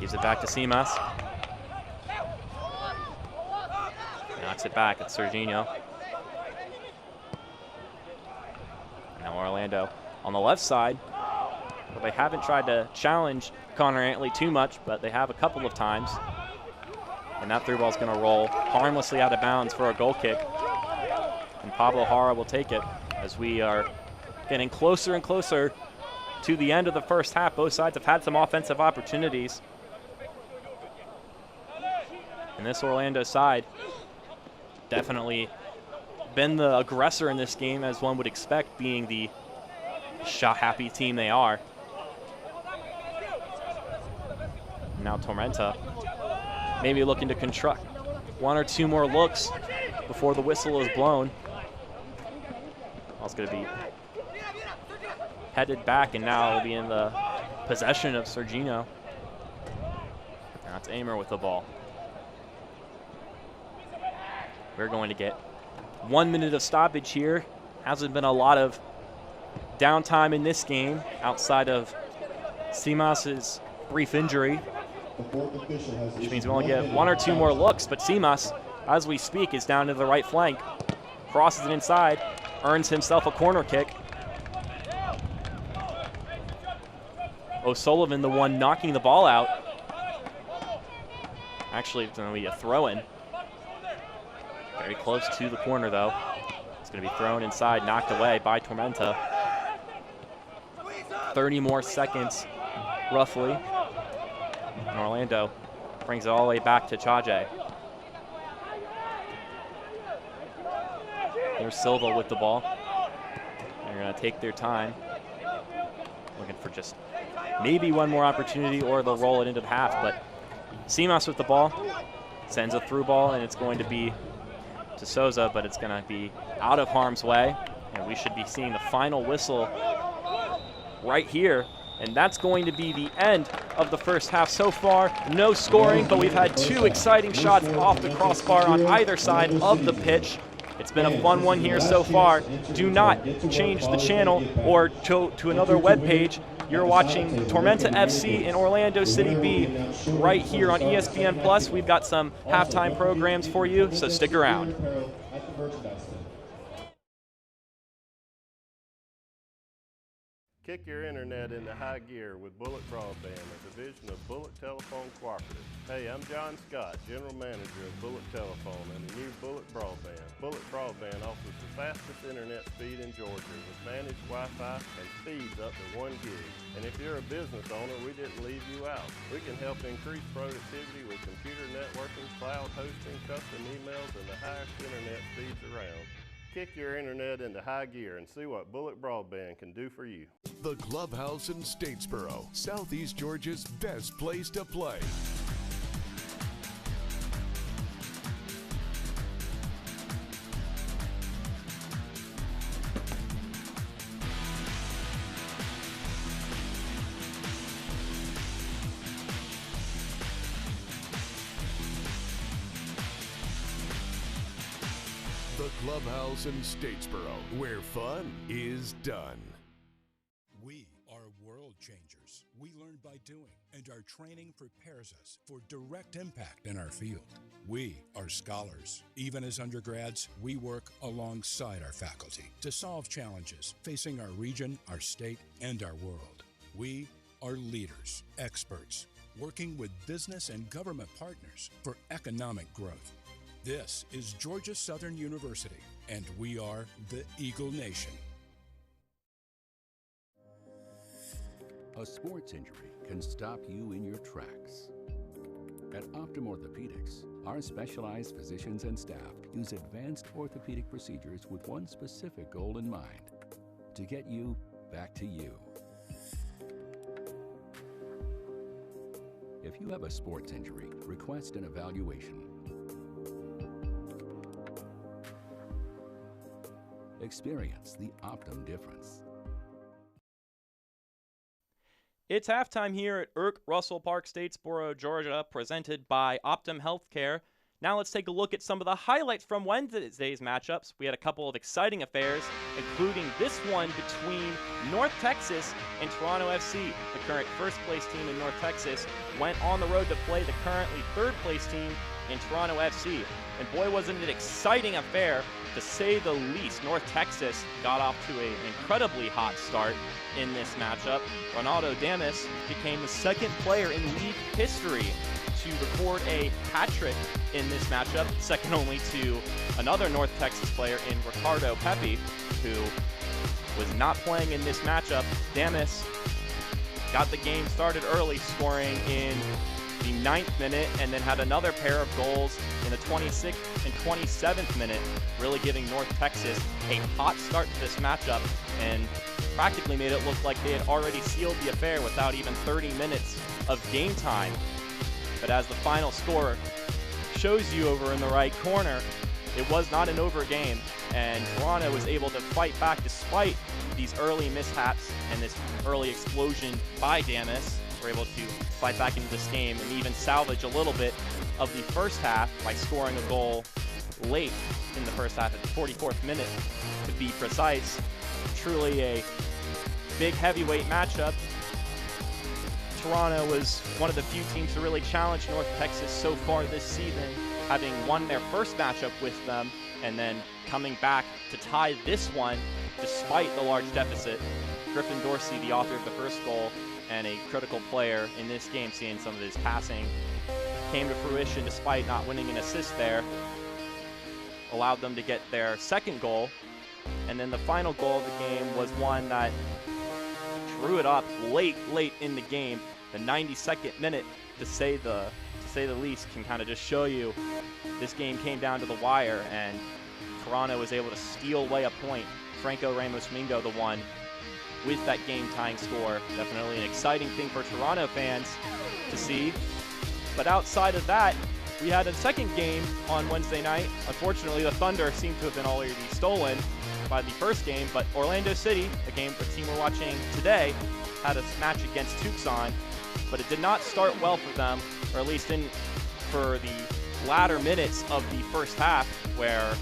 gives it back to Simas. Knocks it back at Serginho. Now Orlando on the left side. Well, they haven't tried to challenge Connor Antley too much, but they have a couple of times. And that through ball is going to roll harmlessly out of bounds for a goal kick. And Pablo Jara will take it as we are getting closer and closer to the end of the first half. Both sides have had some offensive opportunities. And this Orlando side definitely been the aggressor in this game, as one would expect, being the shot-happy team they are. Now Tormenta maybe looking to construct one or two more looks before the whistle is blown. Ball's going to be headed back, and now it'll be in the possession of Serginho. Now it's Amer with the ball. We're going to get 1 minute of stoppage here. Hasn't been a lot of downtime in this game outside of Simas's brief injury, which means we only get one or two more looks. But Simas, as we speak, is down to the right flank, crosses it inside, earns himself a corner kick. O'Sullivan, the one knocking the ball out. Actually, it's going to be a throw-in. Very close to the corner, though. It's going to be thrown inside, knocked away by Tormenta. 30 more seconds, roughly. And Orlando brings it all the way back to Chaje. Here's Silva with the ball. They're going to take their time, looking for just maybe one more opportunity, or they'll roll it into the half. But Simas with the ball, sends a through ball, and it's going to be to Souza, but it's going to be out of harm's way. And we should be seeing the final whistle right here. And that's going to be the end of the first half. So far, no scoring, but we've had two exciting shots off the crossbar on either side of the pitch. It's been a fun one here so far. Do not change the channel or to another webpage. You're watching Tormenta FC and Orlando City B right here on ESPN+. We've got some halftime programs for you, so stick around. Kick your internet into high gear with Bullet Broadband, a division of Bullet Telephone Cooperative. Hey, I'm John Scott, General Manager of Bullet Telephone and the new Bullet Broadband. Bullet Broadband offers the fastest internet speed in Georgia with managed Wi-Fi and speeds up to 1 gig. And if you're a business owner, we didn't leave you out. We can help increase productivity with computer networking, cloud hosting, custom emails, and the highest internet speeds around. Kick your internet into high gear and see what Bullet Broadband can do for you. The Clubhouse in Statesboro, Southeast Georgia's best place to play. The Clubhouse in Statesboro, where fun is done. We are world changers. We learn by doing, and our training prepares us for direct impact in our field. We are scholars. Even as undergrads, we work alongside our faculty to solve challenges facing our region, our state, and our world. We are leaders, experts, working with business and government partners for economic growth. This is Georgia Southern University, and we are the Eagle Nation. A sports injury can stop you in your tracks. At Optum Orthopedics, our specialized physicians and staff use advanced orthopedic procedures with one specific goal in mind: to get you back to you. If you have a sports injury, request an evaluation. Experience the Optum difference. It's halftime here at Irk Russell Park, Statesboro, Georgia, presented by Optum Healthcare. Now let's take a look at some of the highlights from Wednesday's matchups. We had a couple of exciting affairs, including this one between North Texas and Toronto FC. The current first-place team in North Texas went on the road to play the currently third-place team in Toronto FC. And boy, wasn't it an exciting affair, to say the least. North Texas got off to an incredibly hot start in this matchup. Ronaldo Damas became the second player in league history to record a hat trick in this matchup, second only to another North Texas player in Ricardo Pepi, who was not playing in this matchup. Damas got the game started early, scoring in the 9th minute, and then had another pair of goals in the 26th and 27th minute, really giving North Texas a hot start to this matchup and practically made it look like they had already sealed the affair without even 30 minutes of game time. But as the final score shows you over in the right corner, it was not an over game, and Toronto was able to fight back despite these early mishaps and this early explosion by Damas. Were able to fight back into this game and even salvage a little bit of the first half by scoring a goal late in the first half at the 44th minute, to be precise. Truly a big heavyweight matchup. Toronto was one of the few teams to really challenge North Texas so far this season, having won their first matchup with them and then coming back to tie this one despite the large deficit. Griffin Dorsey, the author of the first goal and a critical player in this game, seeing some of his passing came to fruition despite not winning an assist there, allowed them to get their second goal. And then the final goal of the game was one that drew it up late in the game, the 92nd minute, to say the least, can kind of just show you this game came down to the wire, and Toronto was able to steal away a point. Franco Ramos Mingo, the one with that game-tying score. Definitely an exciting thing for Toronto fans to see. But outside of that, we had a second game on Wednesday night. Unfortunately, the Thunder seemed to have been already stolen by the first game, but Orlando City, a team we're watching today, had a match against Tucson, but it did not start well for them, or at least didn't for the latter minutes of the first half, where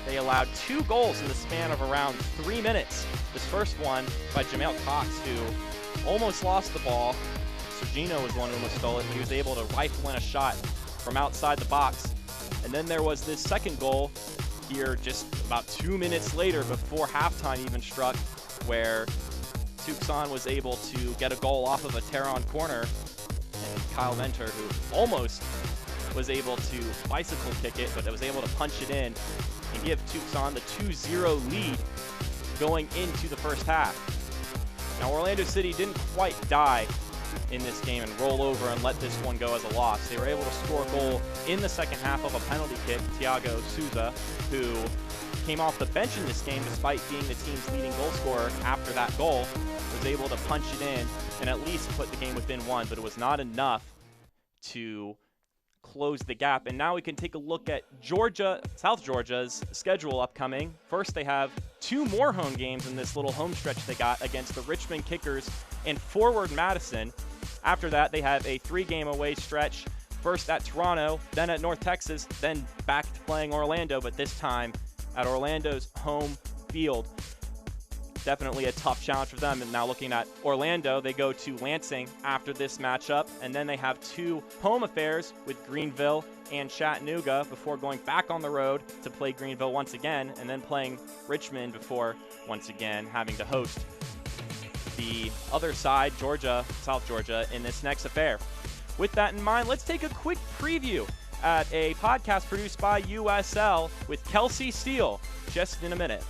they allowed 2 goals in the span of around 3 minutes. This first one by Jamel Cox, who almost lost the ball. Sergino was the one who almost stole it, but he was able to rifle in a shot from outside the box. And then there was this second goal here just about 2 minutes later, before halftime even struck, where Tucson was able to get a goal off of a Terron corner, and Kyle Venter, who almost was able to bicycle kick it, but was able to punch it in and give Tucson the 2-0 lead going into the first half. Now, Orlando City didn't quite die in this game and roll over and let this one go as a loss. They were able to score a goal in the second half of a penalty kick. Thiago Souza, who came off the bench in this game despite being the team's leading goal scorer after that goal, was able to punch it in and at least put the game within 1, but it was not enough to close the gap. And now we can take a look at South Georgia's schedule upcoming. First, they have 2 more home games in this little home stretch they got against the Richmond Kickers and Forward Madison. After that, they have a 3-game away stretch, first at Toronto, then at North Texas, then back to playing Orlando, but this time at Orlando's home field. Definitely a tough challenge for them. And now looking at Orlando, they go to Lansing after this matchup, and then they have 2 home affairs with Greenville and Chattanooga before going back on the road to play Greenville once again, and then playing Richmond before once again having to host the other side, South Georgia, in this next affair. With that in mind, let's take a quick preview at a podcast produced by USL with Kelsey Steele just in a minute.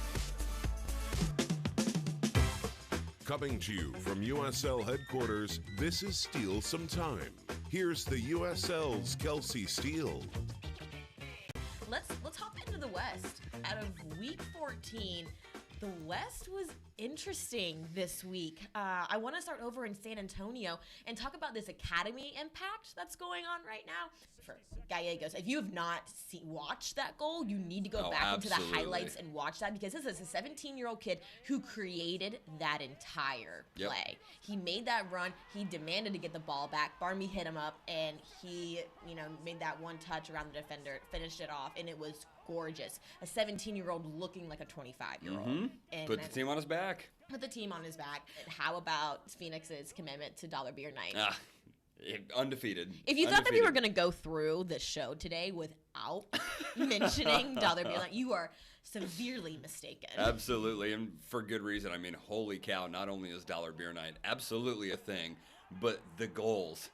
Coming to you from USL headquarters, this is Steal Some Time. Here's the USL's Kelsey Steele. Let's hop into the West. Out of week 14, the West was interesting this week. I want to start over in San Antonio and talk about this academy impact that's going on right now for Gallegos. If you have not watched that goal, you need to go back into the highlights and watch that, because this is a 17-year-old kid who created that entire play. He made that run. He demanded to get the ball back. Barmy hit him up, and he, made that one touch around the defender, finished it off, and it was gorgeous. A 17-year-old looking like a 25-year-old. And put the team on his back. Put the team on his back. How about Phoenix's commitment to Dollar Beer Night? Undefeated. If you thought that we were going to go through the show today without mentioning Dollar Beer Night, you are severely mistaken. Absolutely, and for good reason. I mean, holy cow, not only is Dollar Beer Night absolutely a thing, but the goals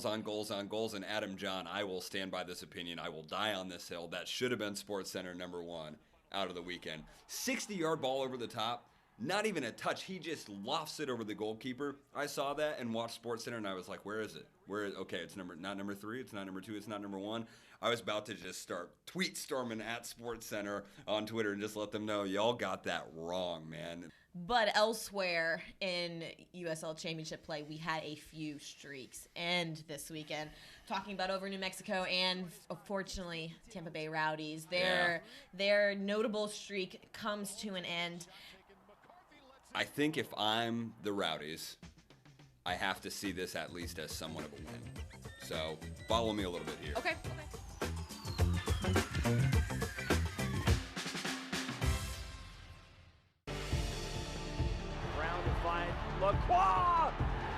on goals, and Adam John, I will stand by this opinion. I will die on this hill. That should have been Sports Center number 1 out of the weekend. 60-yard ball over the top. Not even a touch. He just lofts it over the goalkeeper. I saw that and watched Sports Center, and I was like, where is it? Okay, it's not number 3, it's not number 2, it's not number 1. I was about to just start tweet storming at Sports Center on Twitter and just let them know, y'all got that wrong, man. But elsewhere in USL Championship play, we had a few streaks end this weekend. Talking about over New Mexico and, unfortunately, Tampa Bay Rowdies. Their notable streak comes to an end. I think if I'm the Rowdies, I have to see this at least as somewhat of a win. So follow me a little bit here. Okay. Brown to find Lacroix.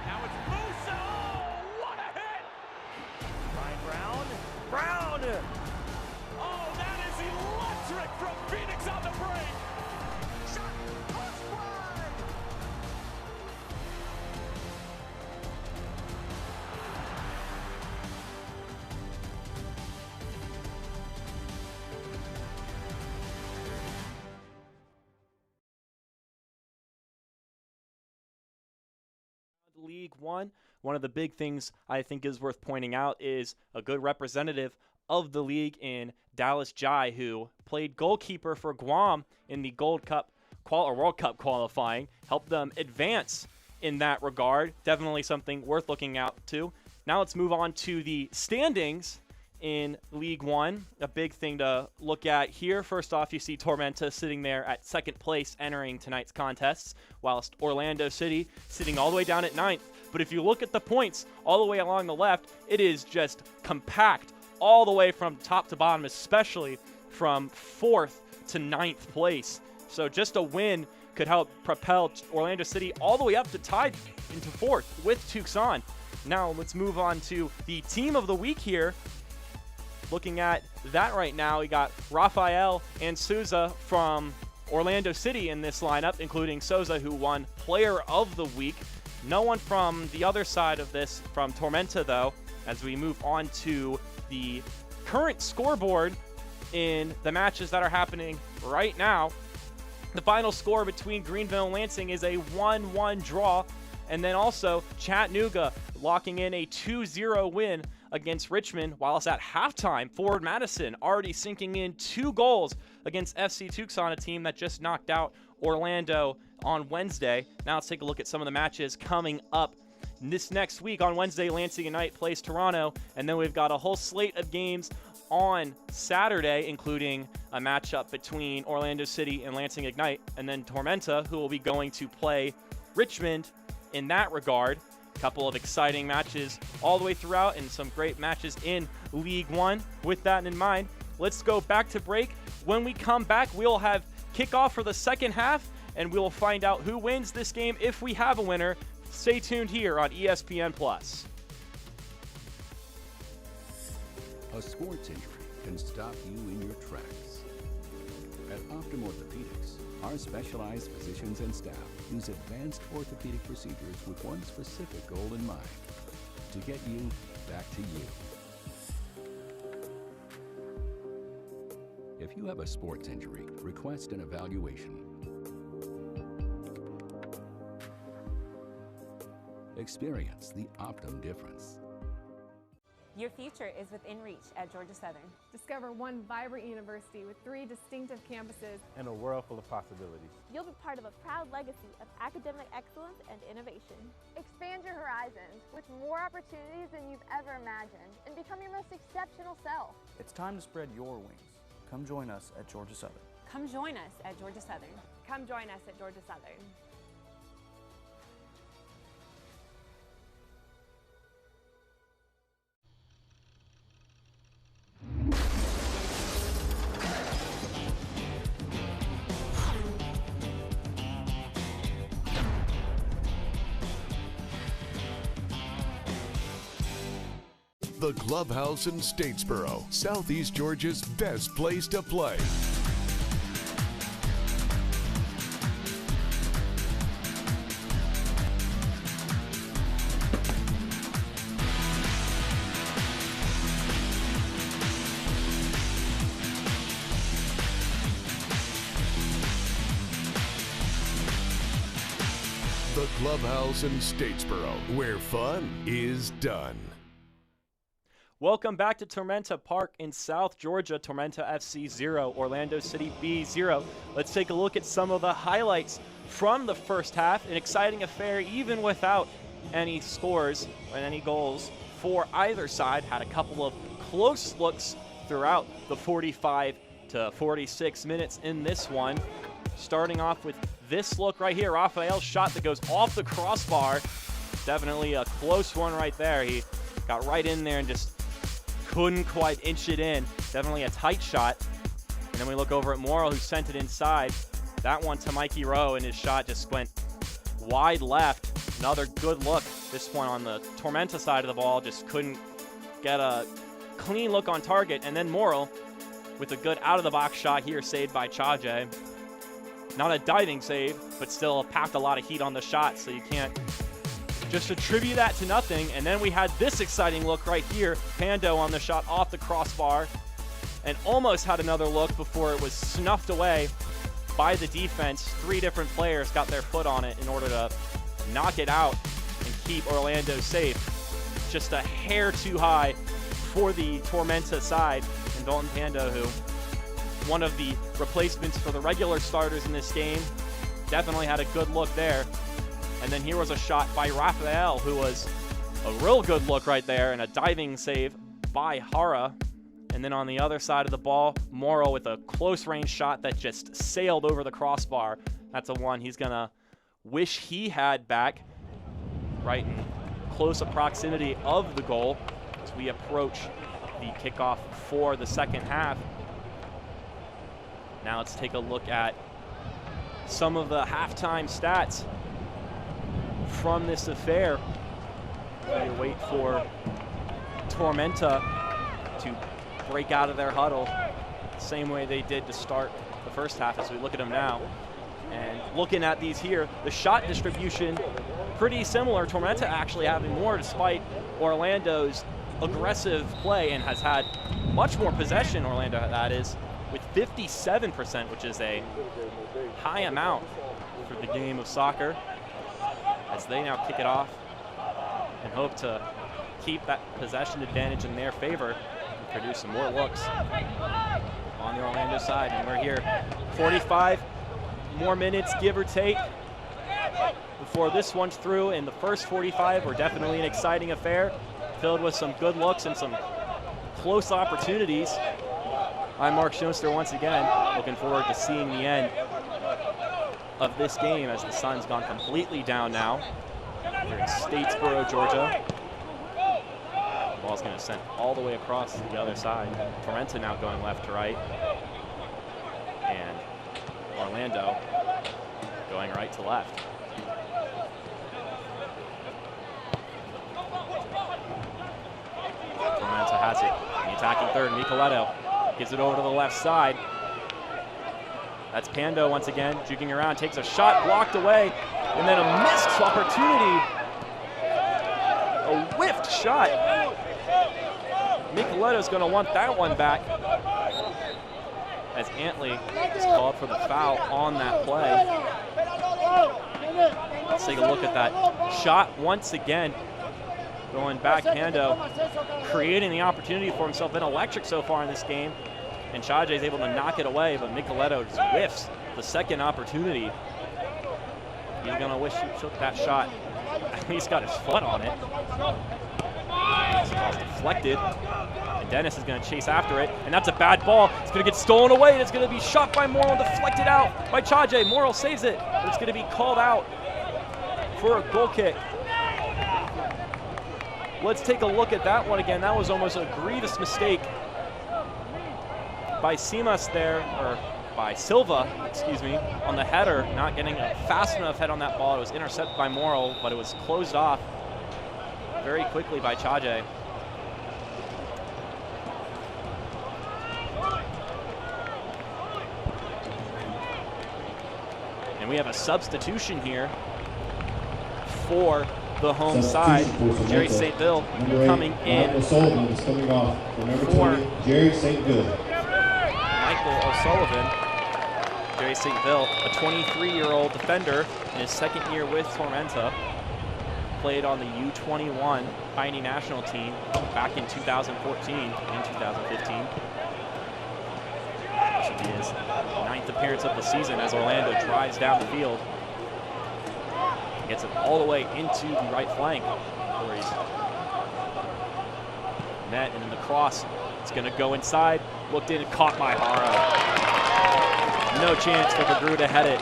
Now it's Musa. Oh, what a hit! Ryan Brown. Oh, that is electric from Phoenix on the break. Shot, push wide. League One, one of the big things I think is worth pointing out is a good representative of the league in Dallas Jai, who played goalkeeper for Guam in the World Cup qualifying, helped them advance in that regard. Definitely something worth looking out to. Now let's move on to the standings in League One. A big thing to look at here. First off, you see Tormenta sitting there at second place entering tonight's contests, whilst Orlando City sitting all the way down at ninth. But if you look at the points all the way along the left, it is just compact all the way from top to bottom, especially from 4th to 9th place. So just a win could help propel Orlando City all the way up to tied into 4th with Tucson. Now let's move on to the team of the week here. Looking at that right now, we got Rafael and Souza from Orlando City in this lineup, including Souza, who won Player of the Week. No one from the other side of this, from Tormenta, though, as we move on to the current scoreboard in the matches that are happening right now. The final score between Greenville and Lansing is a 1-1 draw, and then also Chattanooga locking in a 2-0 win against Richmond, whilst at halftime, Forward Madison already sinking in 2 goals against FC Tucson, a team that just knocked out Orlando on Wednesday. Now let's take a look at some of the matches coming up this next week. On Wednesday, Lansing Ignite plays Toronto, and then we've got a whole slate of games on Saturday, including a matchup between Orlando City and Lansing Ignite, and then Tormenta, who will be going to play Richmond in that regard. Couple of exciting matches all the way throughout and some great matches in League One. With that in mind, let's go back to break. When we come back, we'll have kickoff for the second half, and we will find out who wins this game if we have a winner. Stay tuned here on ESPN+. A sports injury can stop you in your tracks. At Optum Orthopedics, our specialized physicians and staff use advanced orthopedic procedures with one specific goal in mind: to get you back to you. If you have a sports injury, request an evaluation. Experience the Optum difference. Your future is within reach at Georgia Southern. Discover one vibrant university with 3 distinctive campuses and a world full of possibilities. You'll be part of a proud legacy of academic excellence and innovation. Expand your horizons with more opportunities than you've ever imagined and become your most exceptional self. It's time to spread your wings. Come join us at Georgia Southern. Come join us at Georgia Southern. Come join us at Georgia Southern. The Clubhouse in Statesboro, Southeast Georgia's best place to play. The Clubhouse in Statesboro, where fun is done. Welcome back to Tormenta Park in South Georgia. Tormenta FC 0, Orlando City B 0. Let's take a look at some of the highlights from the first half. An exciting affair even without any scores and any goals for either side. Had a couple of close looks throughout the 45 to 46 minutes in this one. Starting off with this look right here. Rafael's shot that goes off the crossbar. Definitely a close one right there. He got right in there and just couldn't quite inch it in. Definitely a tight shot. And then we look over at Morrill, who sent it inside. That one to Mikey Rowe, and his shot just went wide left. Another good look. This one on the Tormenta side of the ball, just couldn't get a clean look on target. And then Morrill with a good out-of-the-box shot here, saved by Chaje. Not a diving save, but still packed a lot of heat on the shot, so you can't just attribute that to nothing. And then we had this exciting look right here. Pando on the shot off the crossbar and almost had another look before it was snuffed away by the defense. 3 different players got their foot on it in order to knock it out and keep Orlando safe. Just a hair too high for the Tormenta side. And Dalton Pando, who one of the replacements for the regular starters in this game, definitely had a good look there. And then here was a shot by Rafael, who was a real good look right there, and a diving save by Hara. And then on the other side of the ball, Morrill with a close range shot that just sailed over the crossbar. That's a one he's gonna wish he had back, right in close proximity of the goal as we approach the kickoff for the second half. Now let's take a look at some of the halftime stats from this affair. We wait for Tormenta to break out of their huddle same way they did to start the first half as we look at them now. And looking at these here, the shot distribution pretty similar. Tormenta actually having more despite Orlando's aggressive play, and has had much more possession, Orlando that is, with 57%, which is a high amount for the game of soccer, as they now kick it off and hope to keep that possession advantage in their favor and produce some more looks on the Orlando side. And we're here 45 more minutes, give or take, before this one's through. In the first 45 were definitely an exciting affair, filled with some good looks and some close opportunities. I'm Mark Schoenster once again, looking forward to seeing the end of this game as the sun's gone completely down now. Here in Statesboro, Georgia. The ball's going to send all the way across to the other side. Tormenta now going left to right. And Orlando going right to left. Tormenta has it. The attacking third, Nicoletto gives it over to the left side. That's Pando once again, juking around, takes a shot, blocked away, and then a missed opportunity. A whiffed shot. Nicoletto's going to want that one back, as Antley is called for the foul on that play. Let's take a look at that shot once again. Going backhando, creating the opportunity for himself. Been electric so far in this game. And Chaje is able to knock it away, but Micheletto just whiffs the second opportunity. He's going to wish he took that shot. At least got his foot on it. It's deflected. And Dennis is going to chase after it. And that's a bad ball. It's going to get stolen away, and it's going to be shot by Morrill and deflected out by Chaje. Morrill saves it, but it's going to be called out for a goal kick. Let's take a look at that one again. That was almost a grievous mistake by Simas there, or by Silva, excuse me, on the header, not getting a fast enough head on that ball. It was intercepted by Morrill, but it was closed off very quickly by Chaje. And we have a substitution here for the home side. Jerry St. Bill coming in. Michael Sullivan is coming off for number 20, Jerry St. Bill. Michael O'Sullivan, Jerry St. Bill, a 23-year-old defender in his second year with Tormenta. Played on the U21 Pioneer National team back in 2014 and 2015. This should be his 9th appearance of the season as Orlando drives down the field. Gets it all the way into the right flank where he's met, and then the cross, it's going to go inside. Looked in and caught by Haro. No chance for Begru to head it.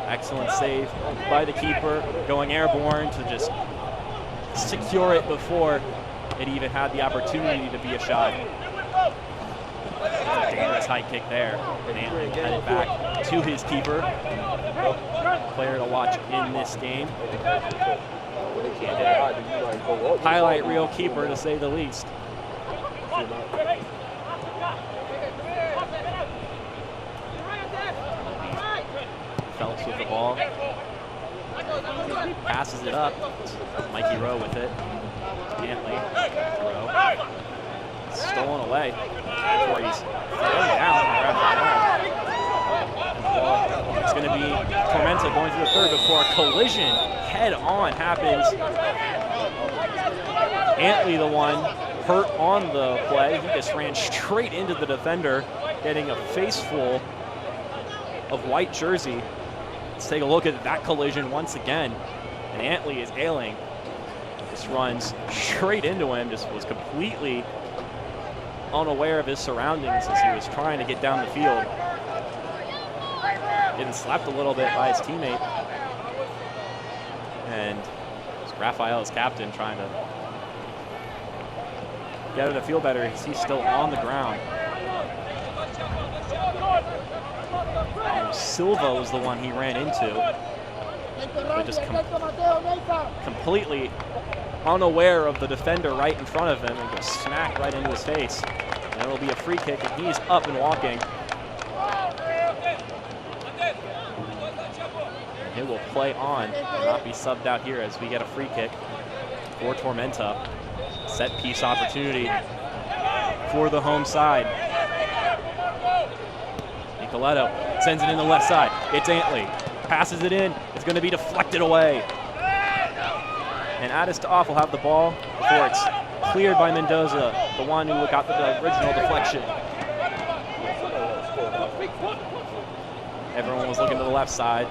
Excellent save by the keeper, going airborne to just secure it before it even had the opportunity to be a shot. It's a dangerous high kick there. And Anthony headed back to his keeper. Player to watch in this game. Highlight reel keeper, to say the least. Phelps with the ball. Passes it up. Mikey Rowe with it. Antley. Rowe. Stolen away. Before he's thrown down. It's going to be Tormenta going through the third before a collision head-on happens. Antley, the one hurt on the play. He just ran straight into the defender, getting a face full of white jersey. Let's take a look at that collision once again. And Antley is ailing. Just runs straight into him, just was completely unaware of his surroundings as he was trying to get down the field. Getting slapped a little bit by his teammate. And Raphael, his captain, trying to get him to feel better. He's still on the ground. Silva was the one he ran into. But just completely unaware of the defender right in front of him and goes smack right into his face. And it'll be a free kick, and he's up and walking. And it will play on and not be subbed out here as we get a free kick for Tormenta. Set piece opportunity for the home side. Nicoletto sends it in the left side. It's Antley. Passes it in. It's going to be deflected away. And Addis to Off will have the ball before it's cleared by Mendoza, the one who got the original deflection. Everyone was looking to the left side.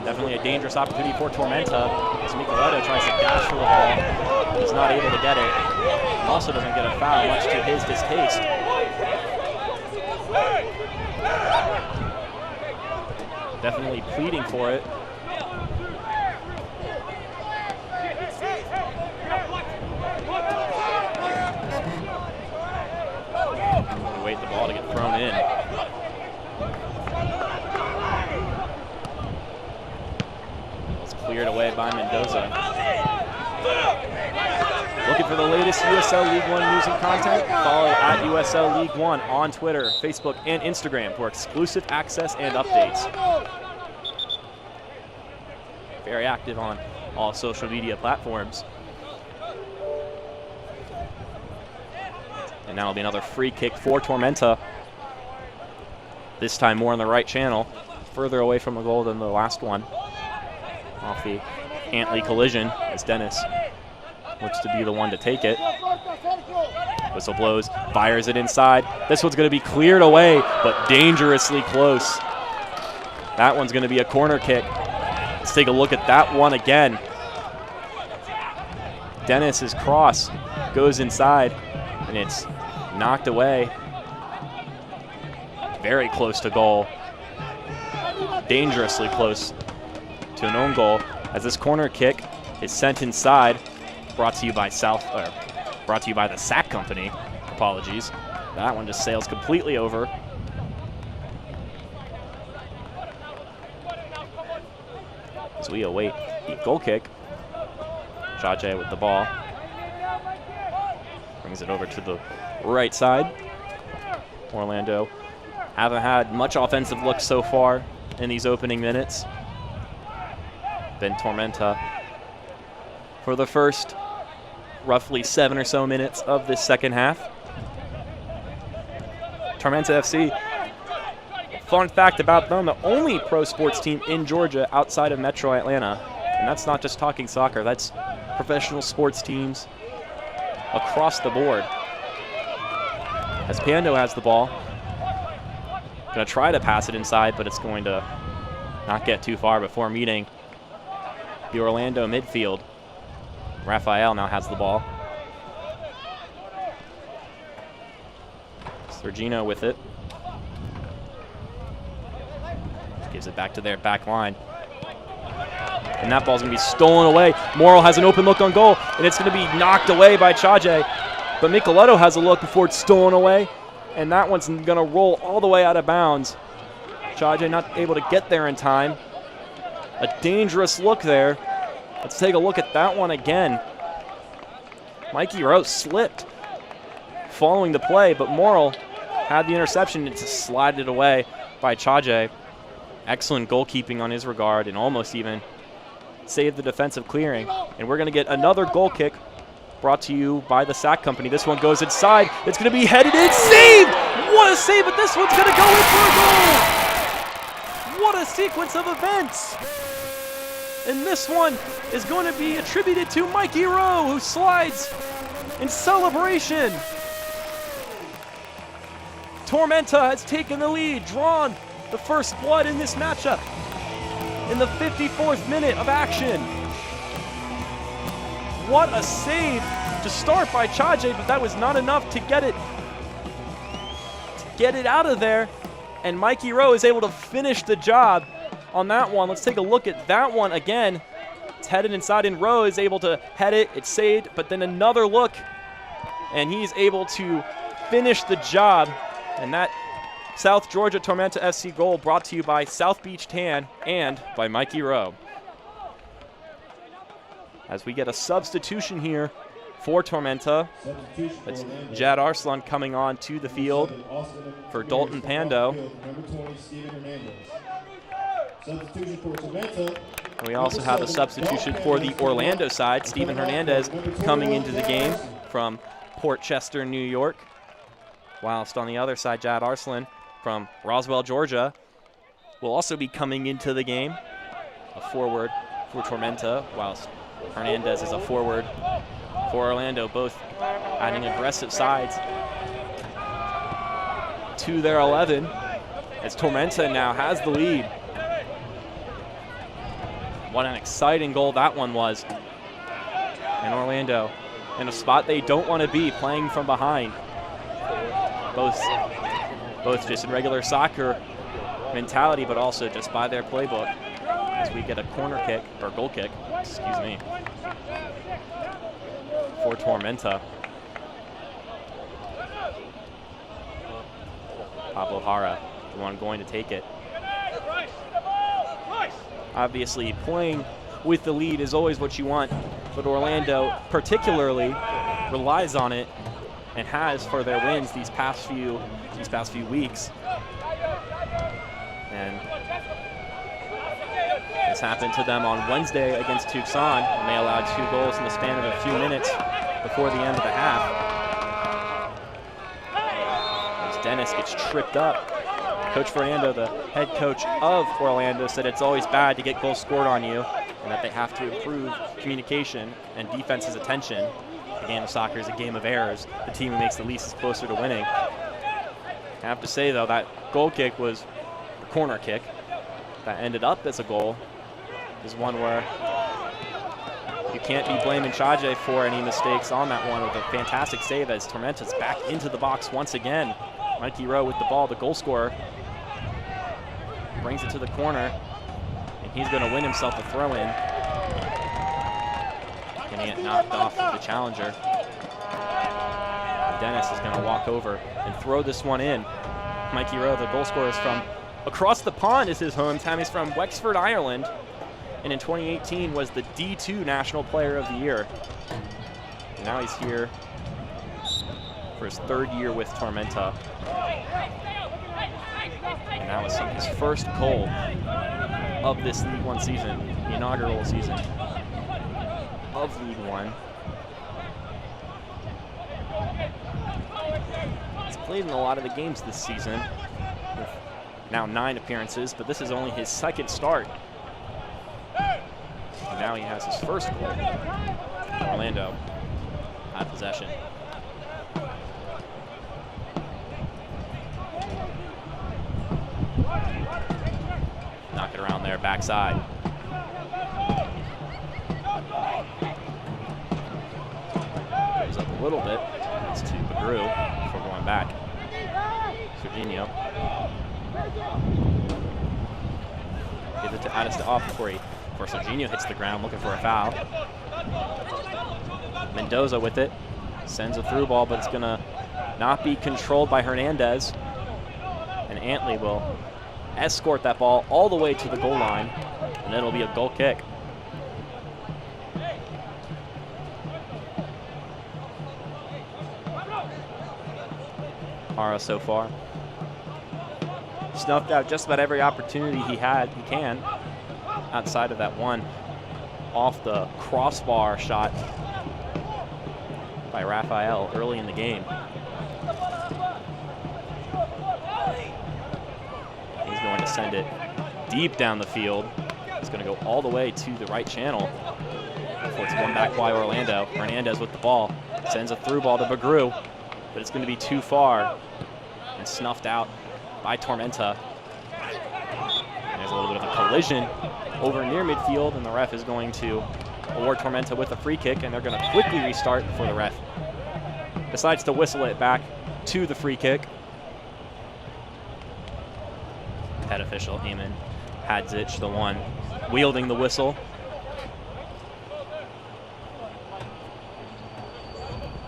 Definitely a dangerous opportunity for Tormenta as Nicoletto tries to dash for the ball. He's not able to get it. Also doesn't get a foul, much to his distaste. Definitely pleading for it. Wait the ball to get thrown in. It's cleared away by Mendoza. Looking for the latest USL League One news and content? Follow at USL League One on Twitter, Facebook, and Instagram for exclusive access and updates. Very active on all social media platforms. And now it'll be another free kick for Tormenta. This time more on the right channel. further away from the goal than the last one. Off the Antley collision as Dennis looks to be the one to take it. Whistle blows, fires it inside. This one's going to be cleared away, but dangerously close. That one's going to be a corner kick. Let's take a look at that one again. Dennis's cross goes inside, and it's knocked away. Very close to goal. Dangerously close to an own goal, as this corner kick is sent inside. Brought to you by the Sack Company. Apologies. That one just sails completely over. As we await the goal kick. Chaje with the ball. Brings it over to the right side. Orlando haven't had much offensive looks so far in these opening minutes. Then Tormenta for the first roughly 7 or so minutes of this second half. Tormenta FC, fun fact about them, the only pro sports team in Georgia outside of Metro Atlanta. And that's not just talking soccer, that's professional sports teams across the board. As Pando has the ball, gonna try to pass it inside, but it's going to not get too far before meeting the Orlando midfield. Raphael now has the ball. Sergino with it. Gives it back to their back line. And that ball's going to be stolen away. Morrill has an open look on goal, and it's going to be knocked away by Chaje. But Micheletto has a look before it's stolen away, and that one's going to roll all the way out of bounds. Chaje not able to get there in time. A dangerous look there. Let's take a look at that one again. Mikey Rowe slipped following the play, but Morrill had the interception and just slided it away by Chaje. Excellent goalkeeping on his regard, and almost even saved the defensive clearing. And we're going to get another goal kick brought to you by the Sack Company. This one goes inside. It's going to be headed in. Saved! What a save, but this one's going to go in for a goal! What a sequence of events! And this one is going to be attributed to Mikey Rowe, who slides in celebration. Tormenta has taken the lead, drawn the first blood in this matchup in the 54th minute of action. What a save to start by Chaje, but that was not enough to get it out of there. And Mikey Rowe is able to finish the job on that one. Let's take a look at that one again. It's headed inside, and Rowe is able to head it. It's saved, but then another look, and he's able to finish the job. And that South Georgia Tormenta FC goal brought to you by South Beach Tan and by Mikey Rowe. As we get a substitution here for Tormenta. It's Jad Arslan coming on to the field for Dalton Pando. And we also have a substitution for the Orlando side. Steven Hernandez coming into the game from Port Chester, New York. Whilst on the other side, Jad Arslan from Roswell, Georgia, will also be coming into the game. A forward for Tormenta, whilst Hernandez is a forward for Orlando, both adding aggressive sides to their 11, as Tormenta now has the lead. What an exciting goal that one was. And Orlando in a spot they don't want to be, playing from behind. Both just in regular soccer mentality, but also just by their playbook. As we get a corner kick, or goal kick, excuse me, for Tormenta. Pablo Jara, the one going to take it. Obviously, playing with the lead is always what you want, but Orlando particularly relies on it and has for their wins these past few weeks. And this happened to them on Wednesday against Tucson, and they allowed 2 goals in the span of a few minutes before the end of the half. As Dennis gets tripped up Coach Fernando, the head coach of Orlando, said it's always bad to get goals scored on you and that they have to improve communication and defense's attention. The game of soccer is a game of errors. The team who makes the least is closer to winning. I have to say, though, that goal kick was the corner kick that ended up as a goal is one where you can't be blaming Chaje for any mistakes on that one with a fantastic save as Tormenta's back into the box once again. Mikey Rowe with the ball, the goal scorer, brings it to the corner, and he's going to win himself a throw-in. Going to get knocked off of the challenger. Dennis is going to walk over and throw this one in. Mikey Rowe, the goal scorer, is from across the pond is his hometown. He's from Wexford, Ireland, and in 2018 was the D2 National Player of the Year. And now he's here for his 3rd year with Tormenta. And that was his first goal of this League One season, the inaugural season of League One. He's played in a lot of the games this season, with now 9 appearances, but this is only his 2nd start. And now he has his first goal. Orlando had possession. Knock it around there, backside. Goes up a little bit. It's to Bagru before going back. Serginho. Gives it to Addis to off before Serginho hits the ground looking for a foul. Mendoza with it. Sends a through ball, but it's going to not be controlled by Hernandez. And Antley will escort that ball all the way to the goal line, and it'll be a goal kick. Hara so far snuffed out just about every opportunity he can, outside of that one off the crossbar shot by Raphael early in the game. He's going to send it deep down the field. It's going to go all the way to the right channel before it's won back by Orlando. Hernandez with the ball, sends a through ball to Bagru, but it's going to be too far and snuffed out by Tormenta. And there's a little bit of a collision over near midfield, and the ref is going to award Tormenta with a free kick, and they're going to quickly restart before the ref decides to whistle it back to the free kick. Head official Eamon Hadzic, the one wielding the whistle.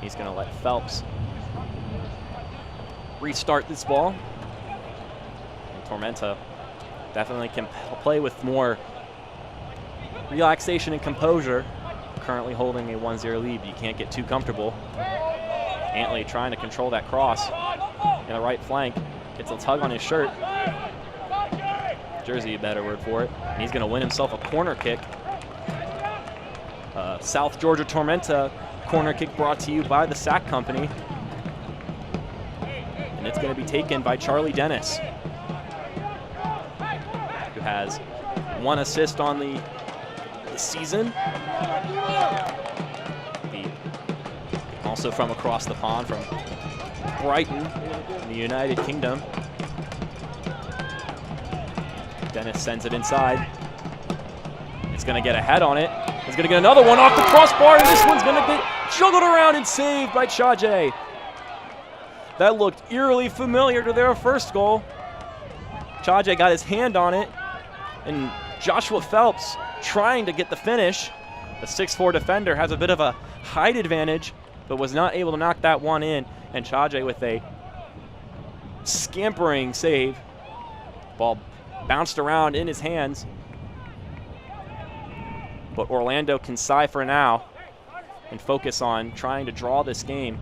He's going to let Phelps restart this ball. And Tormenta definitely can play with more relaxation and composure. Currently holding a 1-0 lead, but you can't get too comfortable. Antley trying to control that cross in the right flank. Gets a tug on his shirt. Jersey, a better word for it. And he's going to win himself a corner kick. South Georgia Tormenta corner kick brought to you by the Sack Company. And it's going to be taken by Charlie Dennis, who has 1 assist on the season. Also from across the pond, from Brighton in the United Kingdom. Dennis sends it inside. It's going to get a head on it. It's going to get another one off the crossbar, and this one's going to get juggled around and saved by Chaje. That looked eerily familiar to their first goal. Chaje got his hand on it, and Joshua Phelps trying to get the finish. The 6'4" defender has a bit of a height advantage, but was not able to knock that one in. And Chaje with a scampering save. Ball bounced around in his hands. But Orlando can sigh for now and focus on trying to draw this game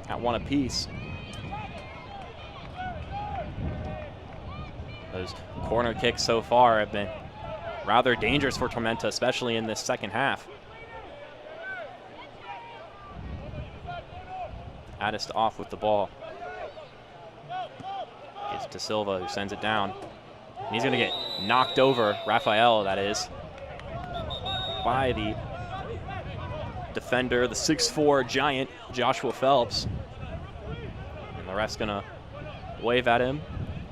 at 1 apiece. Those corner kicks so far have been rather dangerous for Tormenta, especially in this second half. Addis off with the ball. Gives it to Silva, who sends it down. And he's going to get knocked over, Raphael, that is, by the defender, the 6'4" giant, Joshua Phelps. And the ref's going to wave at him,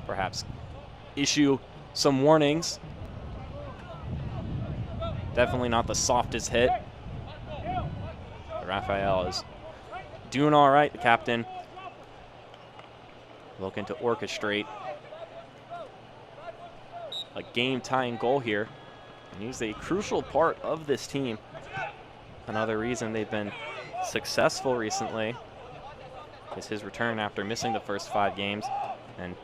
perhaps issue some warnings. Definitely not the softest hit. But Raphael is doing all right, the captain. Looking to orchestrate a game-tying goal here. And he's a crucial part of this team. Another reason they've been successful recently is his return after missing the first 5 games. And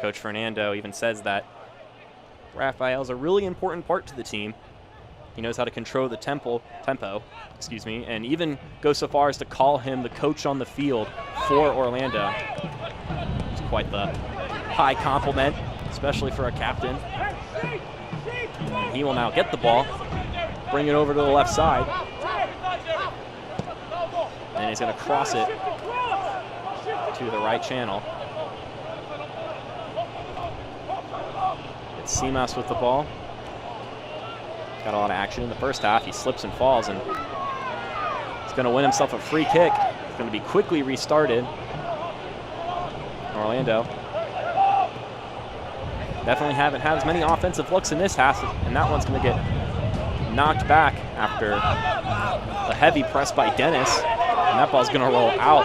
Coach Fernando even says that Raphael's a really important part to the team. He knows how to control the tempo, and even go so far as to call him the coach on the field for Orlando. It's quite the high compliment, especially for a captain. And he will now get the ball, bring it over to the left side, and he's going to cross it to the right channel. It's Simas with the ball. Got a lot of action in the first half. He slips and falls, and he's going to win himself a free kick. It's going to be quickly restarted. Orlando definitely haven't had as many offensive looks in this half, and that one's going to get knocked back after a heavy press by Dennis, and that ball's going to roll out,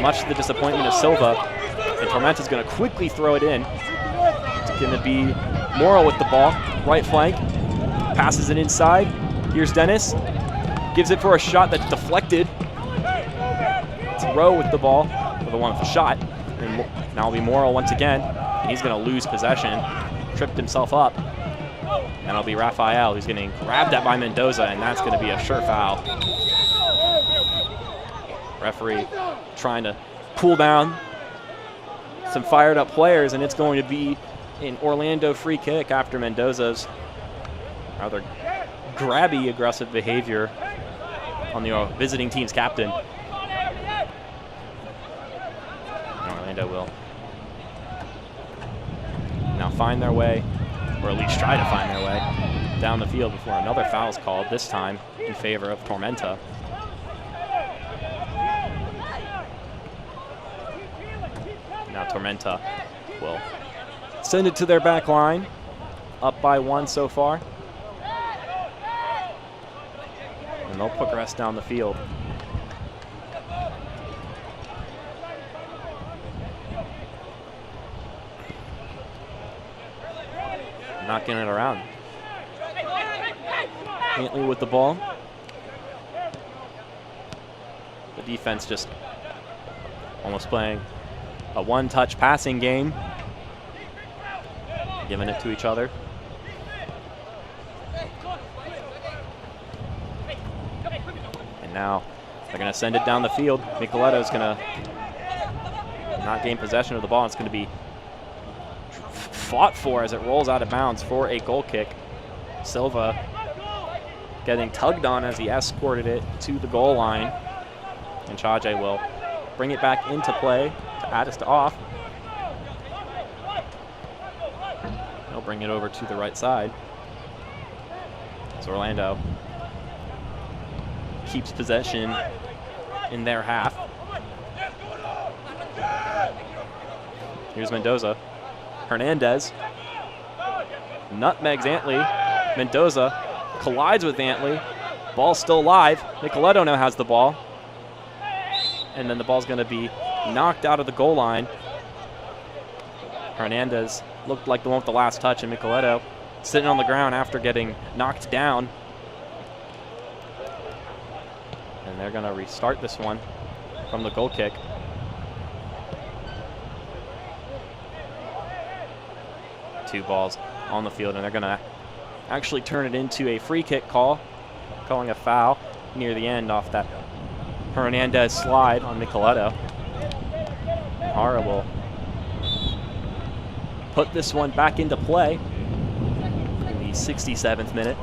much to the disappointment of Silva. And Tormenta's going to quickly throw it in. It's going to be Morrow with the ball, right flank. Passes it inside. Here's Dennis. Gives it for a shot that's deflected. It's Rowe with the ball, or the one with the shot. And now it'll be Morrow once again. And he's going to lose possession. Tripped himself up. And it'll be Raphael who's getting grabbed at by Mendoza, and that's going to be a sure foul. Referee trying to cool down some fired up players, and it's going to be an Orlando free kick after Mendoza's rather grabby, aggressive behavior on the visiting team's captain. And Orlando will now find their way, or at least try to find their way, down the field before another foul is called, this time in favor of Tormenta. Now Tormenta will send it to their back line, up by 1 so far. And they'll progress down the field. Knocking it around. Antley with the ball. The defense just almost playing a one-touch passing game. Giving it to each other. And now they're going to send it down the field. Micheletto's going to not gain possession of the ball. It's going to be fought for as it rolls out of bounds for a goal kick. Silva getting tugged on as he escorted it to the goal line. And Chaje will bring it back into play to add us to off. He'll bring it over to the right side. So Orlando keeps possession in their half. Here's Mendoza. Hernandez nutmegs Antley. Mendoza collides with Antley. Ball's still live. Micheletto now has the ball. And then the ball's going to be knocked out of the goal line. Hernandez looked like the one with the last touch, and Micheletto sitting on the ground after getting knocked down. And they're going to restart this one from the goal kick. Two balls on the field, and they're going to actually turn it into a free kick call, calling a foul near the end off that Hernandez slide on Micheletto. Hara will put this one back into play in the 67th minute.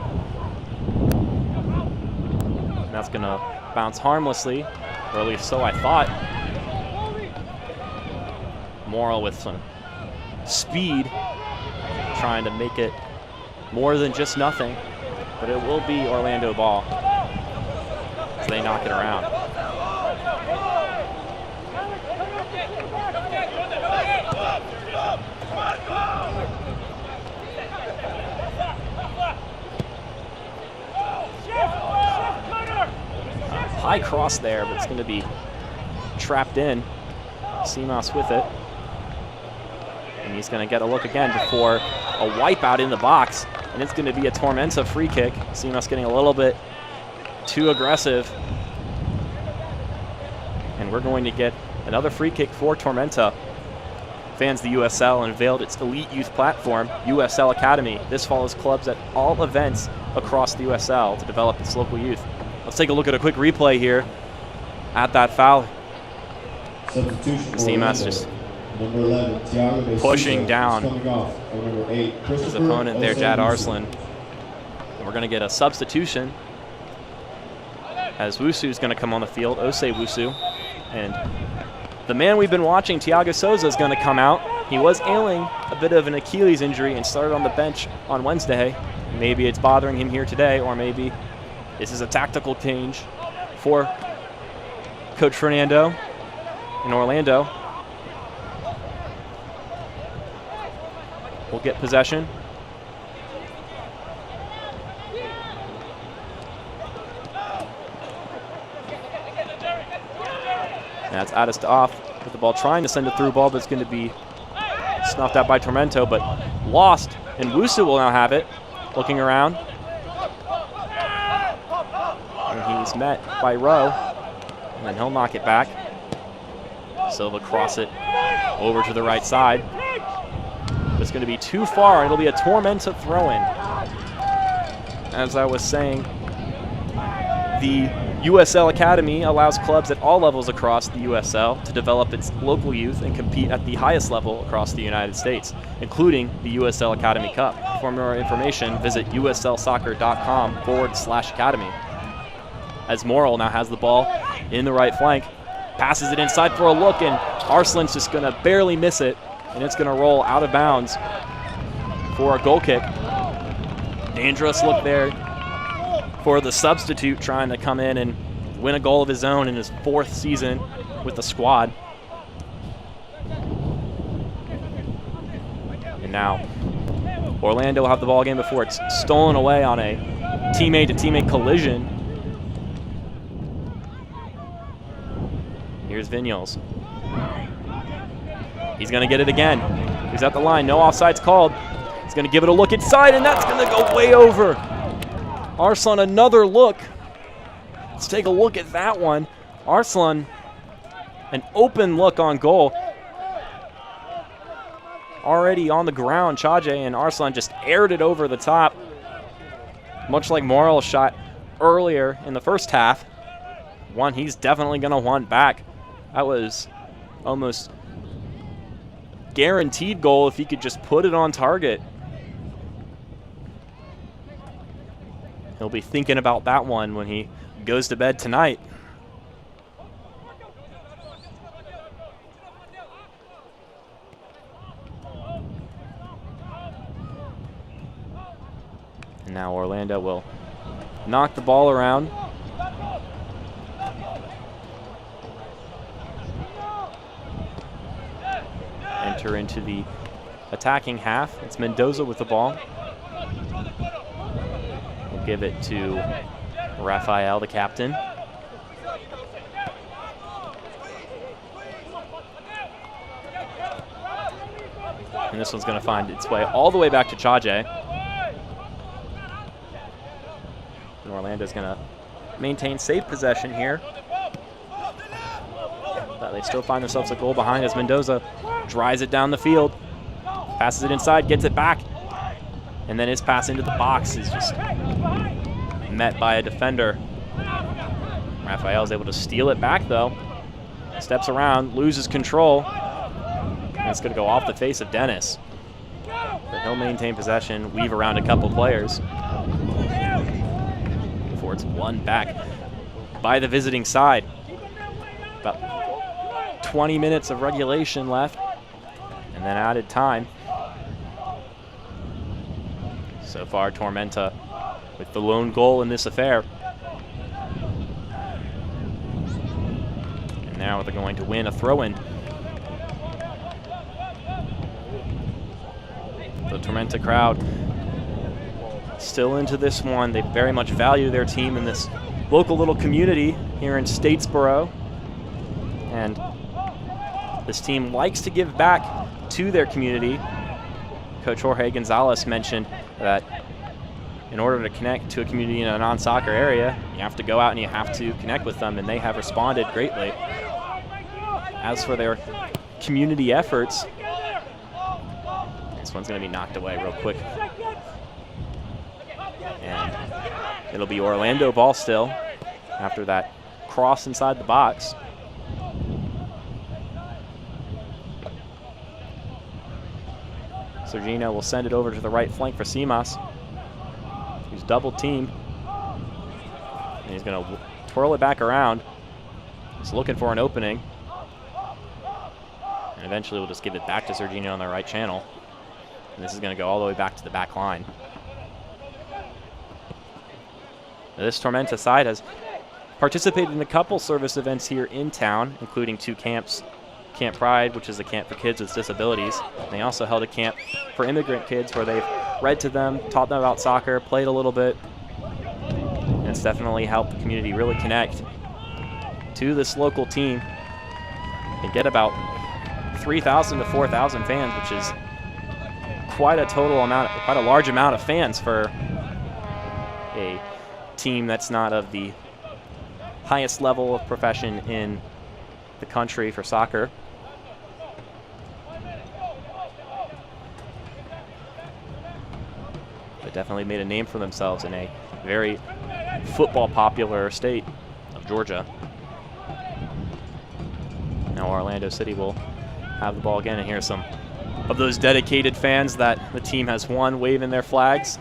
And that's going to bounce harmlessly, or at least so I thought. Morrill with some speed, trying to make it more than just nothing, but it will be Orlando ball as they knock it around. High cross there, but it's going to be trapped in. Seamouse with it. And he's going to get a look again before a wipeout in the box. And it's going to be a Tormenta free kick. Seamouse getting a little bit too aggressive. And we're going to get another free kick for Tormenta. Fans the USL unveiled its elite youth platform, USL Academy. This follows clubs at all events across the USL to develop its local youth. Let's take a look at a quick replay here at that foul. Seamouse just number 11, Thiago pushing down number 8, his opponent there, Jad Arslan. And we're going to get a substitution as Wusu is going to come on the field, Osei Wusu. And the man we've been watching, Thiago Souza, is going to come out. He was ailing a bit of an Achilles injury and started on the bench on Wednesday. Maybe it's bothering him here today, or maybe this is a tactical change for Coach Fernando in Orlando. We'll get possession. That's Addis to off with the ball, trying to send a through ball, but it's going to be snuffed out by Tormento, but lost. And Wusu will now have it, looking around. And he's met by Rowe, and then he'll knock it back. Silva cross it over to the right side. But it's going to be too far. It'll be a Tormenta throw-in. As I was saying, the USL Academy allows clubs at all levels across the USL to develop its local youth and compete at the highest level across the United States, including the USL Academy Cup. For more information, visit uslsoccer.com/academy. As Morrill now has the ball in the right flank, passes it inside for a look, and Arslan's just going to barely miss it, and it's going to roll out of bounds for a goal kick. Dangerous look there for the substitute, trying to come in and win a goal of his own in his 4th season with the squad. And now Orlando will have the ball again before it's stolen away on a teammate-to-teammate collision. Here's Vignoles. He's going to get it again. He's at the line. No offsides called. He's going to give it a look inside, and that's going to go way over. Arslan, another look. Let's take a look at that one. Arslan, an open look on goal. Already on the ground, Chaje, and Arslan just aired it over the top. Much like Morrill's shot earlier in the first half. One he's definitely going to want back. That was almost guaranteed goal if he could just put it on target. He'll be thinking about that one when he goes to bed tonight. And now Orlando will knock the ball around. Enter into the attacking half. It's Mendoza with the ball. We'll give it to Rafael, the captain. And this one's going to find its way all the way back to Chaje. And Orlando's going to maintain safe possession here. But they still find themselves a goal behind as Mendoza drives it down the field. Passes it inside, gets it back. And then his pass into the box is just met by a defender. Rafael is able to steal it back, though. Steps around, loses control. And it's going to go off the face of Dennis. But he'll maintain possession, weave around a couple players before it's won back by the visiting side. About 20 minutes of regulation left, and then added time. far, Tormenta with the lone goal in this affair. And now they're going to win a throw-in. The Tormenta crowd still into this one. They very much value their team in this local little community here in Statesboro. And this team likes to give back to their community. Coach Jorge Gonzalez mentioned that in order to connect to a community in a non-soccer area, you have to go out and you have to connect with them, and they have responded greatly. As for their community efforts, this one's going to be knocked away real quick. And it'll be Orlando ball still after that cross inside the box. Sergino will send it over to the right flank for Simas, who's double teamed. And he's going to twirl it back around. He's looking for an opening. And eventually we'll just give it back to Sergino on the right channel. And this is going to go all the way back to the back line. Now, this Tormenta side has participated in a couple service events here in town, including 2 camps. Camp Pride, which is a camp for kids with disabilities. And they also held a camp for immigrant kids where they've read to them, taught them about soccer, played a little bit. And it's definitely helped the community really connect to this local team and get about 3,000 to 4,000 fans, which is quite a total amount, quite a large amount of fans for a team that's not of the highest level of profession in the country for soccer. But definitely made a name for themselves in a very football popular state of Georgia. Now Orlando City will have the ball again, and here's some of those dedicated fans that the team has won waving their flags.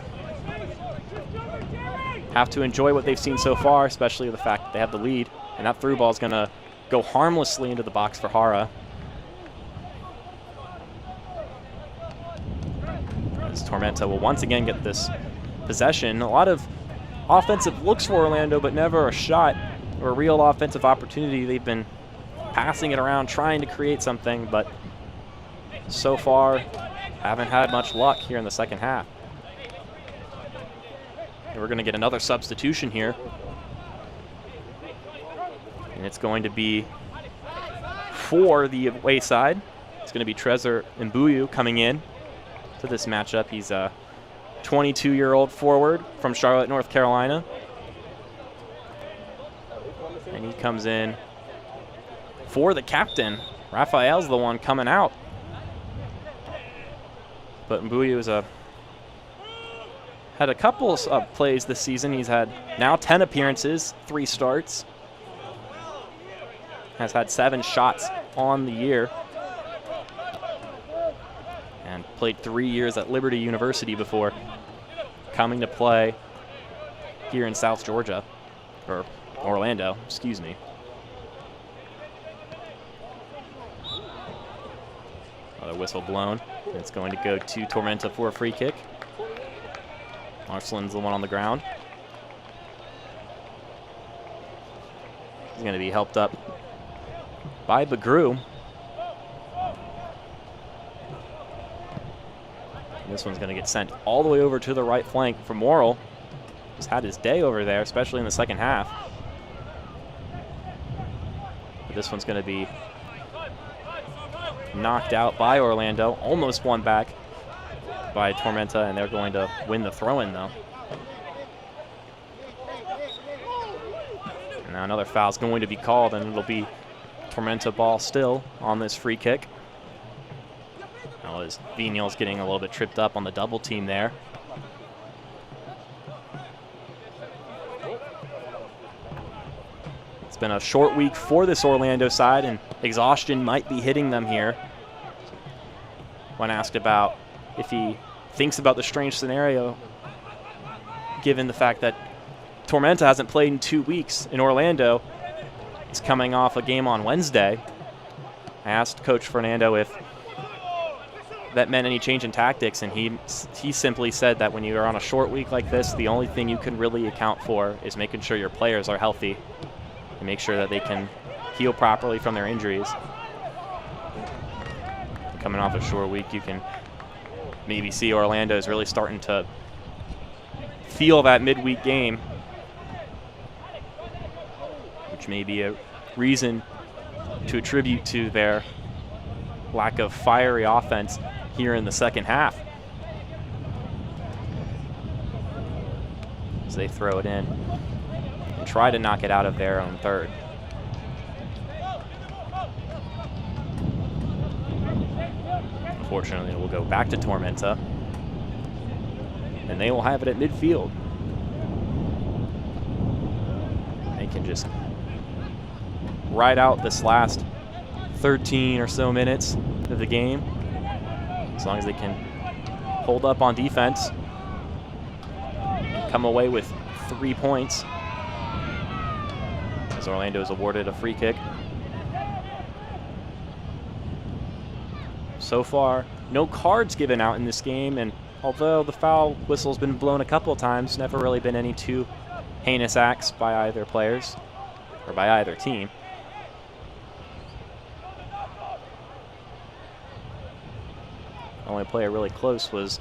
Have to enjoy what they've seen so far, especially the fact that they have the lead, and that through ball is going to go harmlessly into the box for Hara. As Tormenta will once again get this possession. A lot of offensive looks for Orlando, but never a shot or a real offensive opportunity. They've been passing it around, trying to create something, but so far haven't had much luck here in the second half. And we're going to get another substitution here. And it's going to be for the away side. It's going to be Trezor Mbuyu coming in to this matchup. He's a 22-year-old forward from Charlotte, North Carolina. And he comes in for the captain. Raphael's the one coming out. But Mbuyu is had a couple of plays this season. He's had now 10 appearances, 3 starts. Has had 7 shots on the year. And played 3 years at Liberty University before coming to play here in South Georgia, or Orlando, excuse me. Another whistle blown. It's going to go to Tormenta for a free kick. Marcelin's the one on the ground. He's going to be helped up by Bagru. This one's going to get sent all the way over to the right flank for Morrill. He's had his day over there, especially in the second half. But this one's going to be knocked out by Orlando. Almost won back by Tormenta, and they're going to win the throw-in, though. And now another foul's going to be called, and it'll be Tormenta ball still on this free kick. Now as Vignal's getting a little bit tripped up on the double team there. It's been a short week for this Orlando side, and exhaustion might be hitting them here. When asked about if he thinks about the strange scenario, given the fact that Tormenta hasn't played in 2 weeks in Orlando, he's coming off a game on Wednesday. I asked Coach Fernando if that meant any change in tactics, and he simply said that when you are on a short week like this, the only thing you can really account for is making sure your players are healthy and make sure that they can heal properly from their injuries. Coming off a short week, you can maybe see Orlando is really starting to feel that midweek game, which may be a reason to attribute to their lack of fiery offense here in the second half. As they throw it in and try to knock it out of their own third. Unfortunately, it will go back to Tormenta, and they will have it at midfield. They can just ride out this last 13 or so minutes of the game, as long as they can hold up on defense, come away with 3 points, as Orlando is awarded a free kick. So far, no cards given out in this game, and although the foul whistle's been blown a couple of times, never really been any too heinous acts by either players or by either team. The only player really close was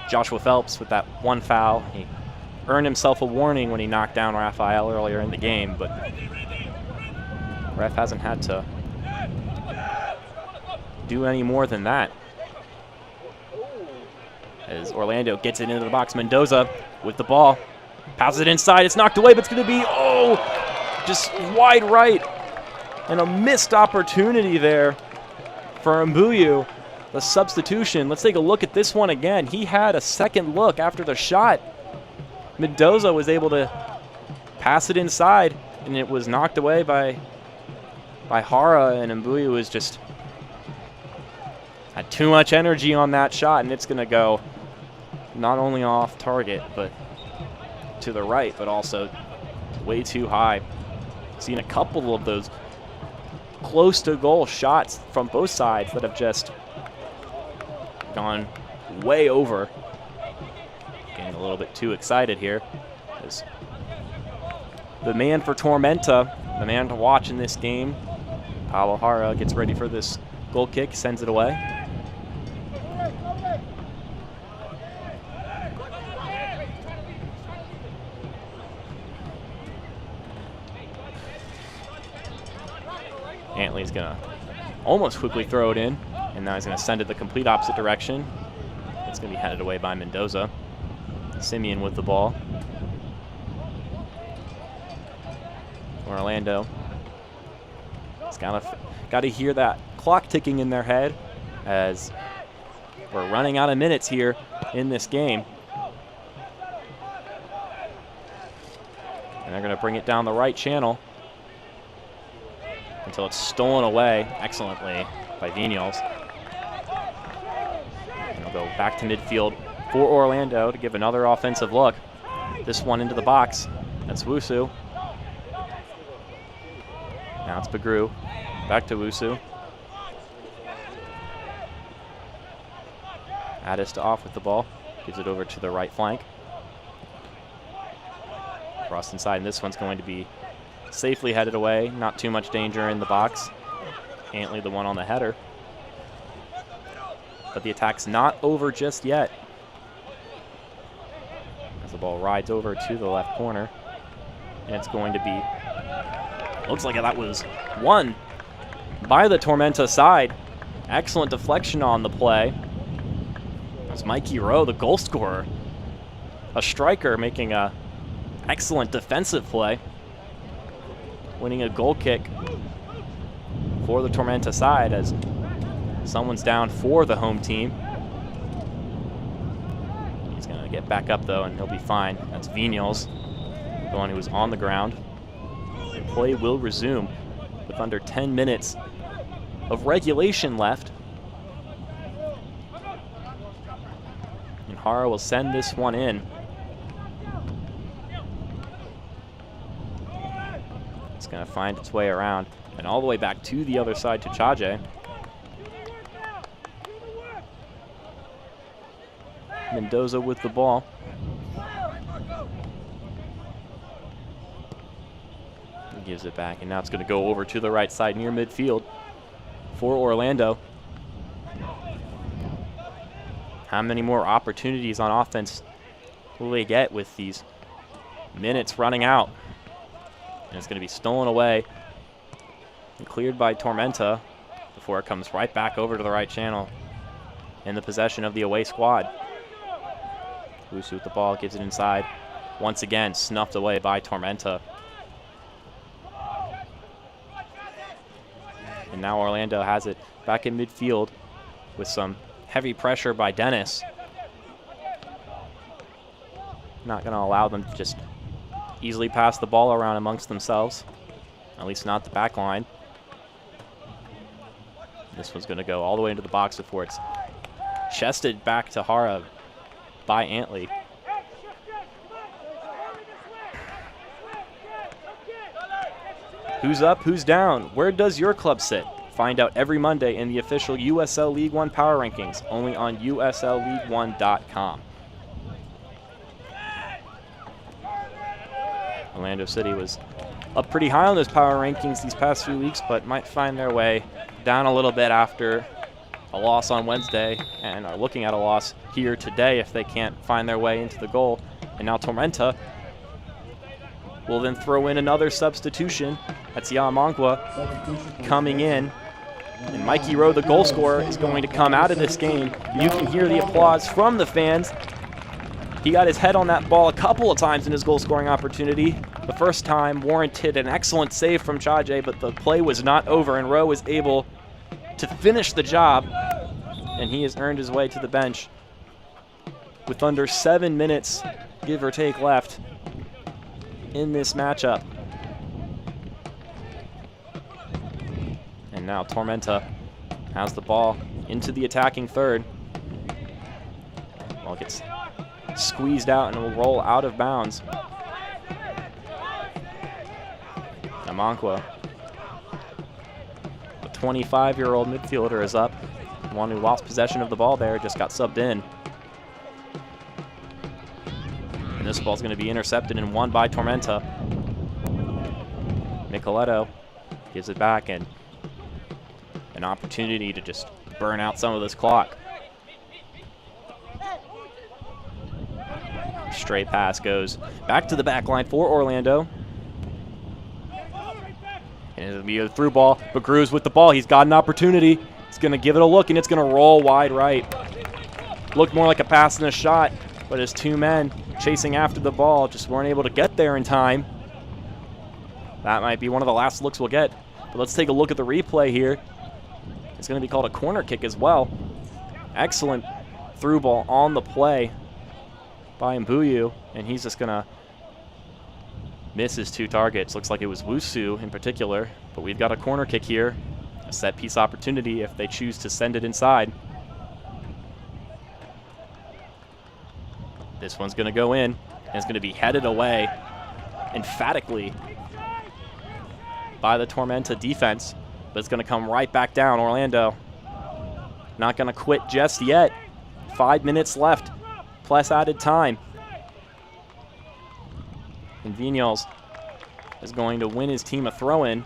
Joshua Phelps with that one foul. He earned himself a warning when he knocked down Raphael earlier in the game, but ref hasn't had to do any more than that. As Orlando gets it into the box, Mendoza with the ball, passes it inside, it's knocked away, but it's going to be, just wide right. And a missed opportunity there for Mbuyu, the substitution. Let's take a look at this one again. He had a second look after the shot. Mendoza was able to pass it inside, and it was knocked away by Hara, and Mbuyu was just had too much energy on that shot, and it's going to go not only off target, but to the right, but also way too high. Seen a couple of those close to goal shots from both sides that have just gone way over. Getting a little bit too excited here. As the man for Tormenta, the man to watch in this game, Paulo Hara, gets ready for this goal kick, sends it away. Antley's going to almost quickly throw it in, and now he's going to send it the complete opposite direction. It's going to be headed away by Mendoza. Simeon with the ball. Orlando. It's got to hear that clock ticking in their head, as we're running out of minutes here in this game. And they're going to bring it down the right channel until it's stolen away excellently by Vinyals. And they'll go back to midfield for Orlando to give another offensive look. This one into the box. That's Wusu. Now it's Bagru. Back to Wusu. Addis to off with the ball. Gives it over to the right flank. Crossed inside, and this one's going to be safely headed away. Not too much danger in the box. Antley the one on the header. But the attack's not over just yet, as the ball rides over to the left corner. And it's going to be, looks like that was won by the Tormenta side. Excellent deflection on the play. It's Mikey Rowe, the goal scorer. A striker making a excellent defensive play. Winning a goal kick for the Tormenta side as someone's down for the home team. He's going to get back up, though, and he'll be fine. That's Vinyals, the one who was on the ground. And play will resume with under 10 minutes of regulation left. And Hara will send this one in. It's going to find its way around and all the way back to the other side to Chaje. Mendoza with the ball. He gives it back, and now it's going to go over to the right side near midfield for Orlando. How many more opportunities on offense will they get with these minutes running out? And it's going to be stolen away and cleared by Tormenta before it comes right back over to the right channel in the possession of the away squad. Wusu with the ball, gives it inside. Once again, snuffed away by Tormenta. And now Orlando has it back in midfield with some heavy pressure by Dennis. Not going to allow them to just easily pass the ball around amongst themselves, at least not the back line. This one's going to go all the way into the box before it's chested back to Hara by Antley. Who's up, who's down? Where does your club sit? Find out every Monday in the official USL League One Power Rankings, only on USLLeague1.com. Orlando City was up pretty high on those power rankings these past few weeks, but might find their way down a little bit after a loss on Wednesday, and are looking at a loss here today if they can't find their way into the goal. And now Tormenta will then throw in another substitution. That's Yamankwa coming in. And Mikey Rowe, the goal scorer, is going to come out of this game. You can hear the applause from the fans. He got his head on that ball a couple of times in his goal-scoring opportunity. The first time warranted an excellent save from Chaje, but the play was not over, and Rowe was able to finish the job, and he has earned his way to the bench with under 7 minutes, give or take, left in this matchup. And now Tormenta has the ball into the attacking third. Ball gets squeezed out and will roll out of bounds. Amankwa, the 25-year-old midfielder, is up. The one who lost possession of the ball there just got subbed in. And this ball's going to be intercepted and won by Tormenta. Nicoletto gives it back, and an opportunity to just burn out some of this clock. Straight pass goes back to the back line for Orlando. And it'll be a through ball, but Grooves with the ball. He's got an opportunity. He's going to give it a look, and it's going to roll wide right. Looked more like a pass than a shot, but his two men chasing after the ball just weren't able to get there in time. That might be one of the last looks we'll get. But let's take a look at the replay here. It's going to be called a corner kick as well. Excellent through ball on the play by Mbuyu, and he's just going to miss his two targets. Looks like it was Wusu in particular, but we've got a corner kick here. A set piece opportunity if they choose to send it inside. This one's going to go in, and it's going to be headed away emphatically by the Tormenta defense, but it's going to come right back down. Orlando not going to quit just yet. 5 minutes left, plus added time. And Vinyals is going to win his team a throw-in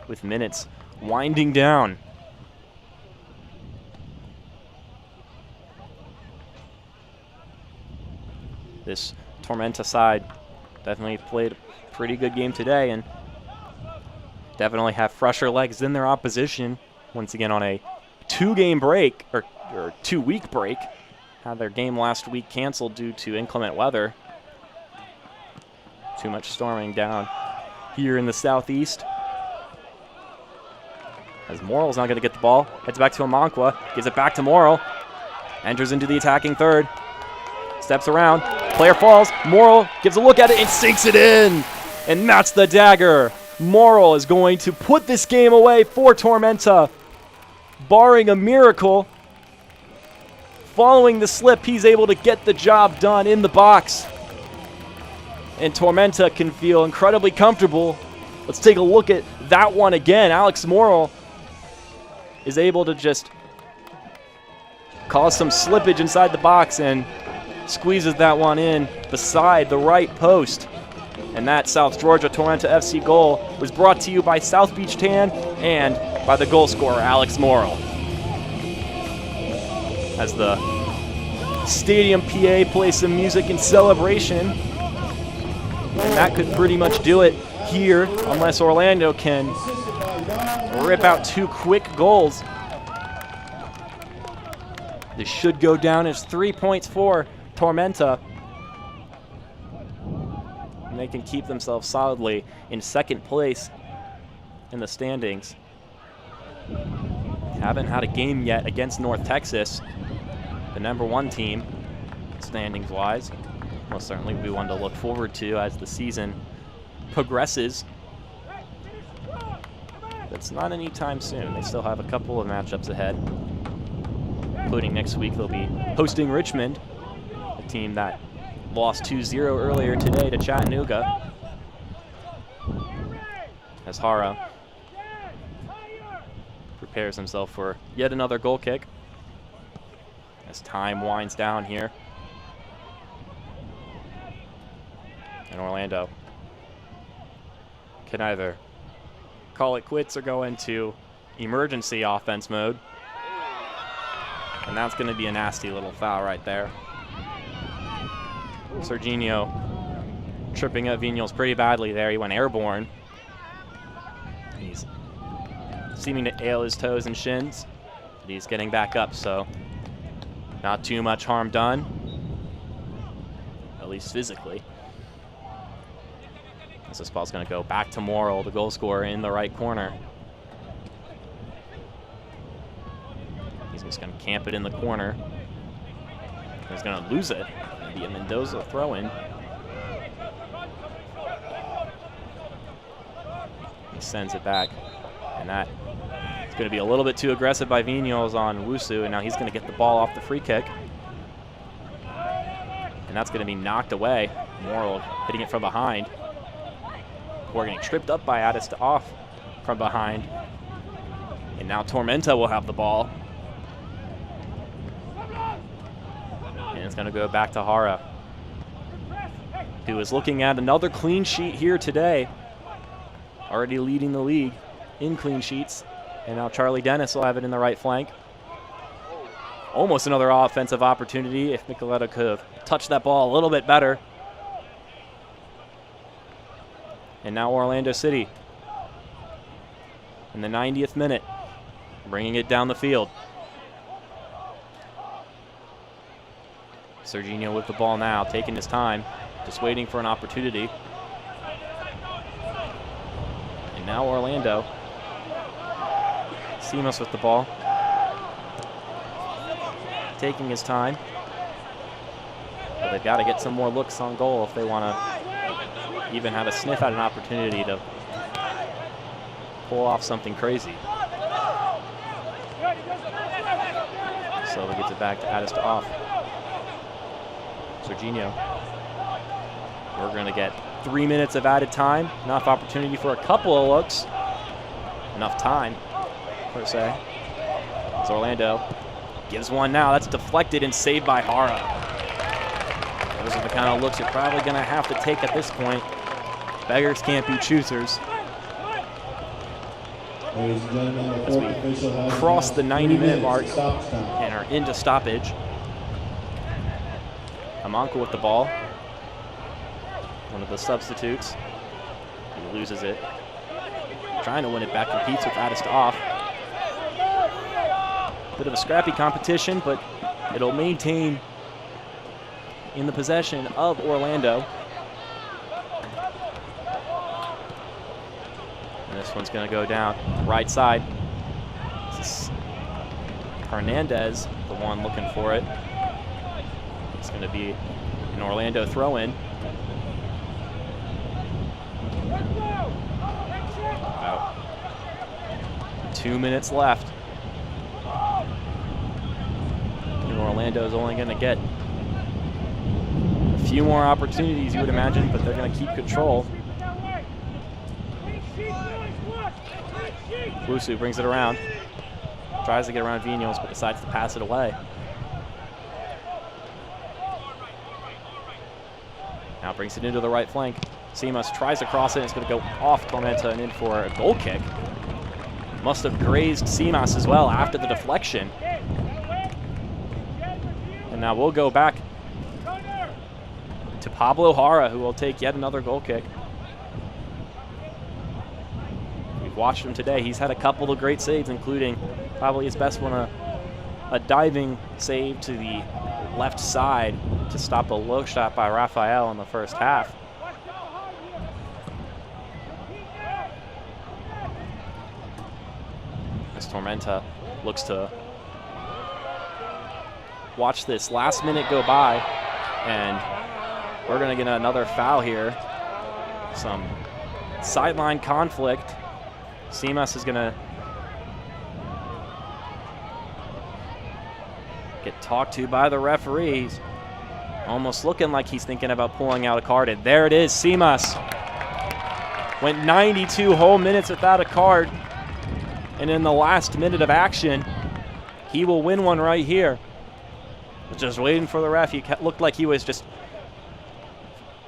with minutes winding down. This Tormenta side definitely played a pretty good game today and definitely have fresher legs than their opposition. Once again on a 2-game break, or 2-week break. Had their game last week canceled due to inclement weather. Too much storming down here in the southeast. As Morrell's not going to get the ball. Heads back to Amankwa. Gives it back to Morrell. Enters into the attacking third. Steps around. Player falls. Morrell gives a look at it and sinks it in. And that's the dagger. Morrell is going to put this game away for Tormenta. Barring a miracle, following the slip, he's able to get the job done in the box. And Tormenta can feel incredibly comfortable. Let's take a look at that one again. Alex Morrell is able to just caused some slippage inside the box and squeezes that one in beside the right post. And that South Georgia Tormenta FC goal was brought to you by South Beach Tan and by the goal scorer, Alex Morrill. As the stadium PA plays some music in celebration. And that could pretty much do it here, unless Orlando can rip out 2 quick goals. This should go down as 3 points for Tormenta. And they can keep themselves solidly in second place in the standings. Haven't had a game yet against North Texas, the #1 team, standings-wise. Most certainly we want to look forward to as the season progresses. That's not anytime soon. They still have a couple of matchups ahead, including next week they'll be hosting Richmond, a team that lost 2-0 earlier today to Chattanooga. As Hara prepares himself for yet another goal kick as time winds down here. And Orlando can either call it quits or go into emergency offense mode. And that's going to be a nasty little foul right there. Serginho tripping up Vignoles pretty badly there. He went airborne. He's seeming to ail his toes and shins, but he's getting back up, so not too much harm done, at least physically. As this ball's going to go back to Morrill, the goal scorer, in the right corner. He's just going to camp it in the corner. He's going to lose it. It'll be a Mendoza throw-in. He sends it back, and that is going to be a little bit too aggressive by Vignoles on Wusu, and now he's going to get the ball off the free kick. And that's going to be knocked away. Morrill hitting it from behind. We're getting tripped up by Addis to off from behind. And now Tormenta will have the ball. And it's going to go back to Hara, who is looking at another clean sheet here today. Already leading the league in clean sheets. And now Charlie Dennis will have it in the right flank. Almost another offensive opportunity if Nicoletta could have touched that ball a little bit better. And now Orlando City in the 90th minute, bringing it down the field. Serginho with the ball now, taking his time, just waiting for an opportunity. And now Orlando. Simas with the ball, taking his time. But they've got to get some more looks on goal if they want to even have a sniff at an opportunity to pull off something crazy. So he gets it back to Addis to off. Serginho. We're going to get 3 minutes of added time. Enough opportunity for a couple of looks. Enough time, per se. As Orlando gives one now. That's deflected and saved by Hara. Those are the kind of looks you're probably going to have to take at this point. Beggars can't be choosers. As we cross the 90-minute mark and are into stoppage. Amanko with the ball. One of the substitutes. He loses it. Trying to win it back, competes with Addis to off. Bit of a scrappy competition, but it'll maintain in the possession of Orlando. And this one's going to go down right side. This is Hernandez, the one looking for it. It's going to be an Orlando throw-in. About 2 minutes left. And Orlando's only going to get a few more opportunities, you would imagine, but they're going to keep control. Wusu brings it around. Tries to get around Vignoles, but decides to pass it away. Now brings it into the right flank. Simas tries to cross it. It's going to go off Tormenta and in for a goal kick. Must have grazed Simas as well after the deflection. And now we'll go back to Pablo Jara, who will take yet another goal kick. We've watched him today. He's had a couple of great saves, including probably his best one, a diving save to the left side to stop a low shot by Rafael in the first half. As Tormenta looks to watch this last minute go by, and we're going to get another foul here. Some sideline conflict. Simas is going to get talked to by the referees. Almost looking like he's thinking about pulling out a card, and there it is. Simas went 92 whole minutes without a card, and in the last minute of action, he will win one right here. Just waiting for the ref. He looked like he was just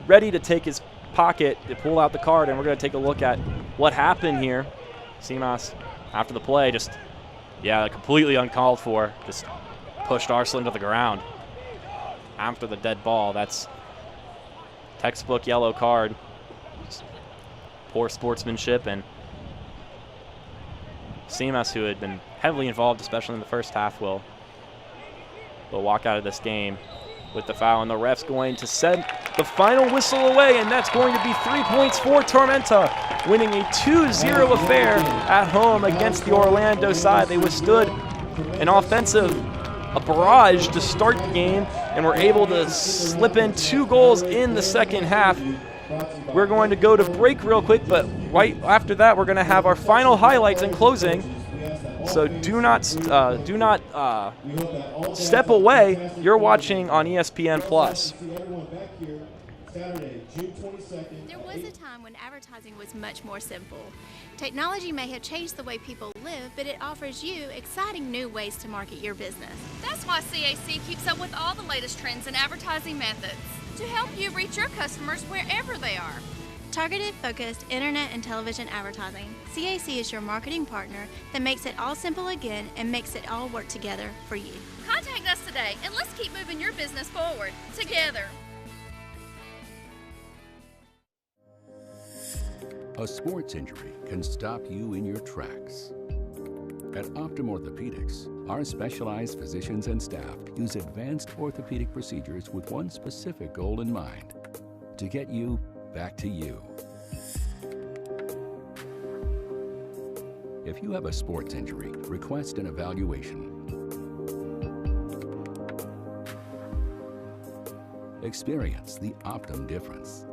ready to take his pocket to pull out the card, and we're going to take a look at what happened here. Simas, after the play, just, completely uncalled for, just pushed Arslan to the ground after the dead ball. That's textbook yellow card. Just poor sportsmanship, and Simas, who had been heavily involved, especially in the first half, will walk out of this game with the foul, and the ref's going to send the final whistle away, and that's going to be 3 points for Tormenta, winning a 2-0 affair at home against the Orlando side. They withstood an a barrage to start the game, and were able to slip in 2 goals in the second half. We're going to go to break real quick, but right after that, we're going to have our final highlights and closing. So do not step away. You're watching on ESPN Plus. There was a time when advertising was much more simple. Technology may have changed the way people live, but it offers you exciting new ways to market your business. That's why CAC keeps up with all the latest trends and advertising methods to help you reach your customers wherever they are. Targeted, focused internet and television advertising. CAC is your marketing partner that makes it all simple again and makes it all work together for you. Contact us today and let's keep moving your business forward together. A sports injury can stop you in your tracks. At Optum Orthopedics, our specialized physicians and staff use advanced orthopedic procedures with one specific goal in mind: to get you back to you. If you have a sports injury, request an evaluation. Experience the Optum difference.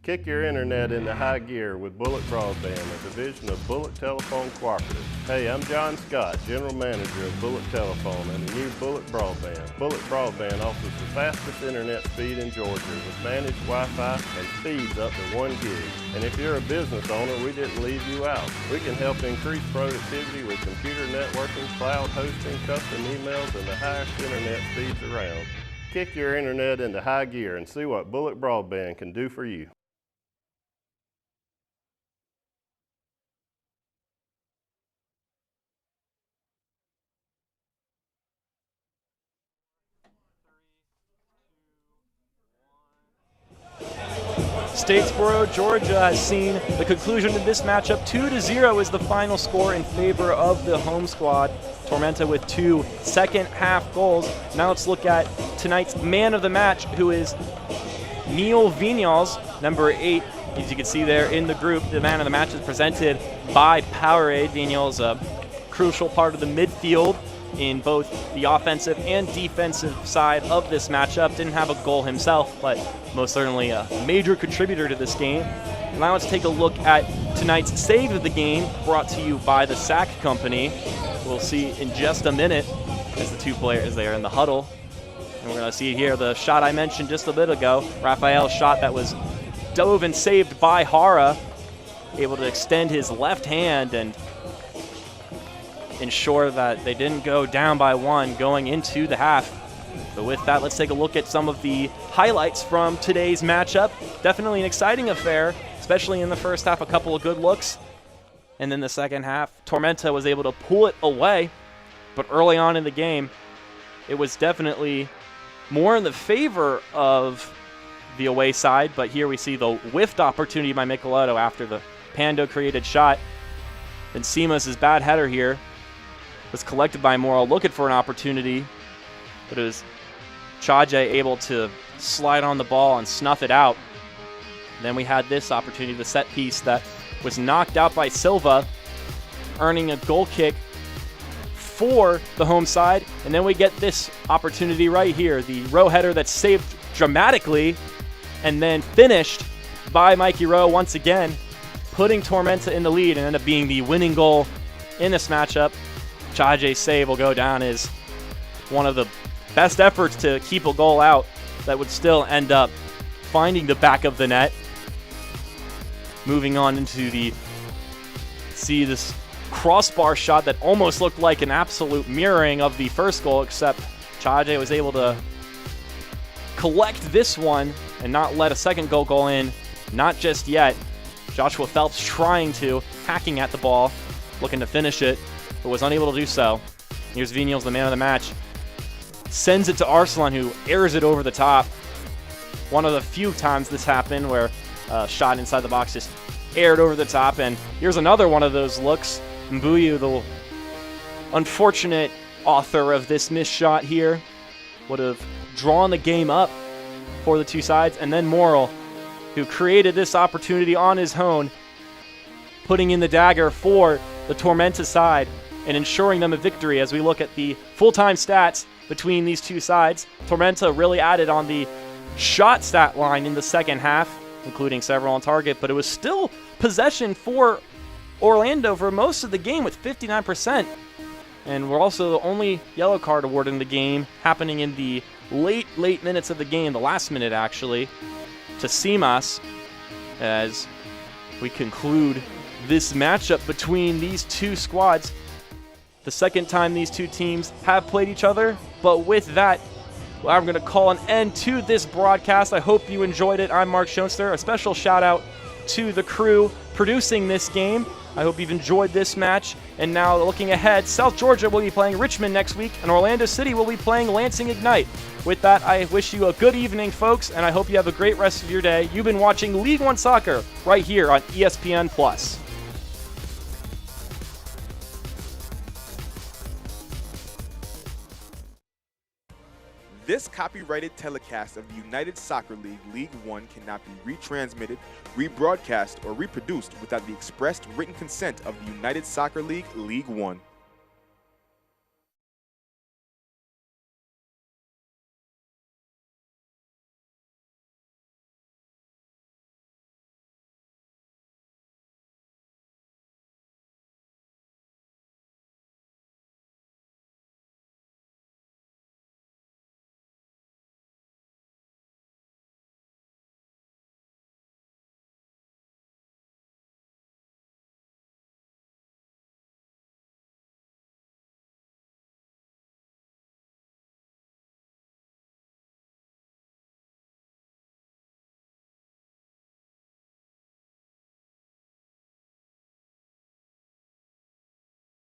Kick your internet into high gear with Bullet Broadband, a division of Bullet Telephone Cooperative. Hey, I'm John Scott, General Manager of Bullet Telephone and the new Bullet Broadband. Bullet Broadband offers the fastest internet speed in Georgia with managed Wi-Fi and speeds up to 1 gig. And if you're a business owner, we didn't leave you out. We can help increase productivity with computer networking, cloud hosting, custom emails, and the highest internet speeds around. Kick your internet into high gear and see what Bullet Broadband can do for you. Statesboro, Georgia has seen the conclusion of this matchup. 2-0 is the final score in favor of the home squad. Tormenta with 2 second-half goals. Now let's look at tonight's man of the match, who is Neil Vinyals, number 8. As you can see there in the group, the man of the match is presented by Powerade. Vinyals, a crucial part of the midfield in both the offensive and defensive side of this matchup. Didn't have a goal himself, but most certainly a major contributor to this game. Now let's take a look at tonight's save of the game, brought to you by the Sack Company. We'll see in just a minute as the 2 players there in the huddle. And we're going to see here the shot I mentioned just a bit ago. Rafael's shot that was dove and saved by Jara, able to extend his left hand and ensure that they didn't go down by 1 going into the half. But with that, let's take a look at some of the highlights from today's matchup. Definitely an exciting affair, especially in the first half, a couple of good looks. And then the second half, Tormenta was able to pull it away. But early on in the game, it was definitely more in the favor of the away side. But here we see the whiffed opportunity by Micheletto after the Pando created shot. Then Simas' bad header here was collected by Morrill, looking for an opportunity. But it was Chaje able to slide on the ball and snuff it out. Then we had this opportunity, the set piece that was knocked out by Silva, earning a goal kick for the home side. And then we get this opportunity right here, the Rowe header that's saved dramatically and then finished by Mikey Rowe once again, putting Tormenta in the lead and ended up being the winning goal in this matchup. Chaje's save will go down as one of the best efforts to keep a goal out that would still end up finding the back of the net. Moving on into this crossbar shot that almost looked like an absolute mirroring of the first goal, except Chaje was able to collect this one and not let a second goal go in. Not just yet. Joshua Phelps trying to, hacking at the ball, looking to finish it, but was unable to do so. Here's Vigneault's the man of the match. Sends it to Arsalan, who airs it over the top. One of the few times this happened where a shot inside the box just aired over the top. And here's another one of those looks. Mbuyu, the unfortunate author of this missed shot here, would have drawn the game up for the two sides. And then Morrill, who created this opportunity on his own, putting in the dagger for the Tormenta side and ensuring them a victory. As we look at the full-time stats between these two sides, Tormenta really added on the shot stat line in the second half, including several on target, but it was still possession for Orlando for most of the game with 59%. And we're also the only yellow card award in the game, happening in the late minutes of the game, the last minute actually, to Simas, as we conclude this matchup between these two squads. The second time these two teams have played each other. But with that, I'm going to call an end to this broadcast. I hope you enjoyed it. I'm Mark Schoenster. A special shout out to the crew producing this game. I hope you've enjoyed this match. And now looking ahead, South Georgia will be playing Richmond next week, and Orlando City will be playing Lansing Ignite. With that, I wish you a good evening, folks, and I hope you have a great rest of your day. You've been watching League One Soccer right here on ESPN+. This copyrighted telecast of the United Soccer League League One cannot be retransmitted, rebroadcast, or reproduced without the expressed written consent of the United Soccer League League One.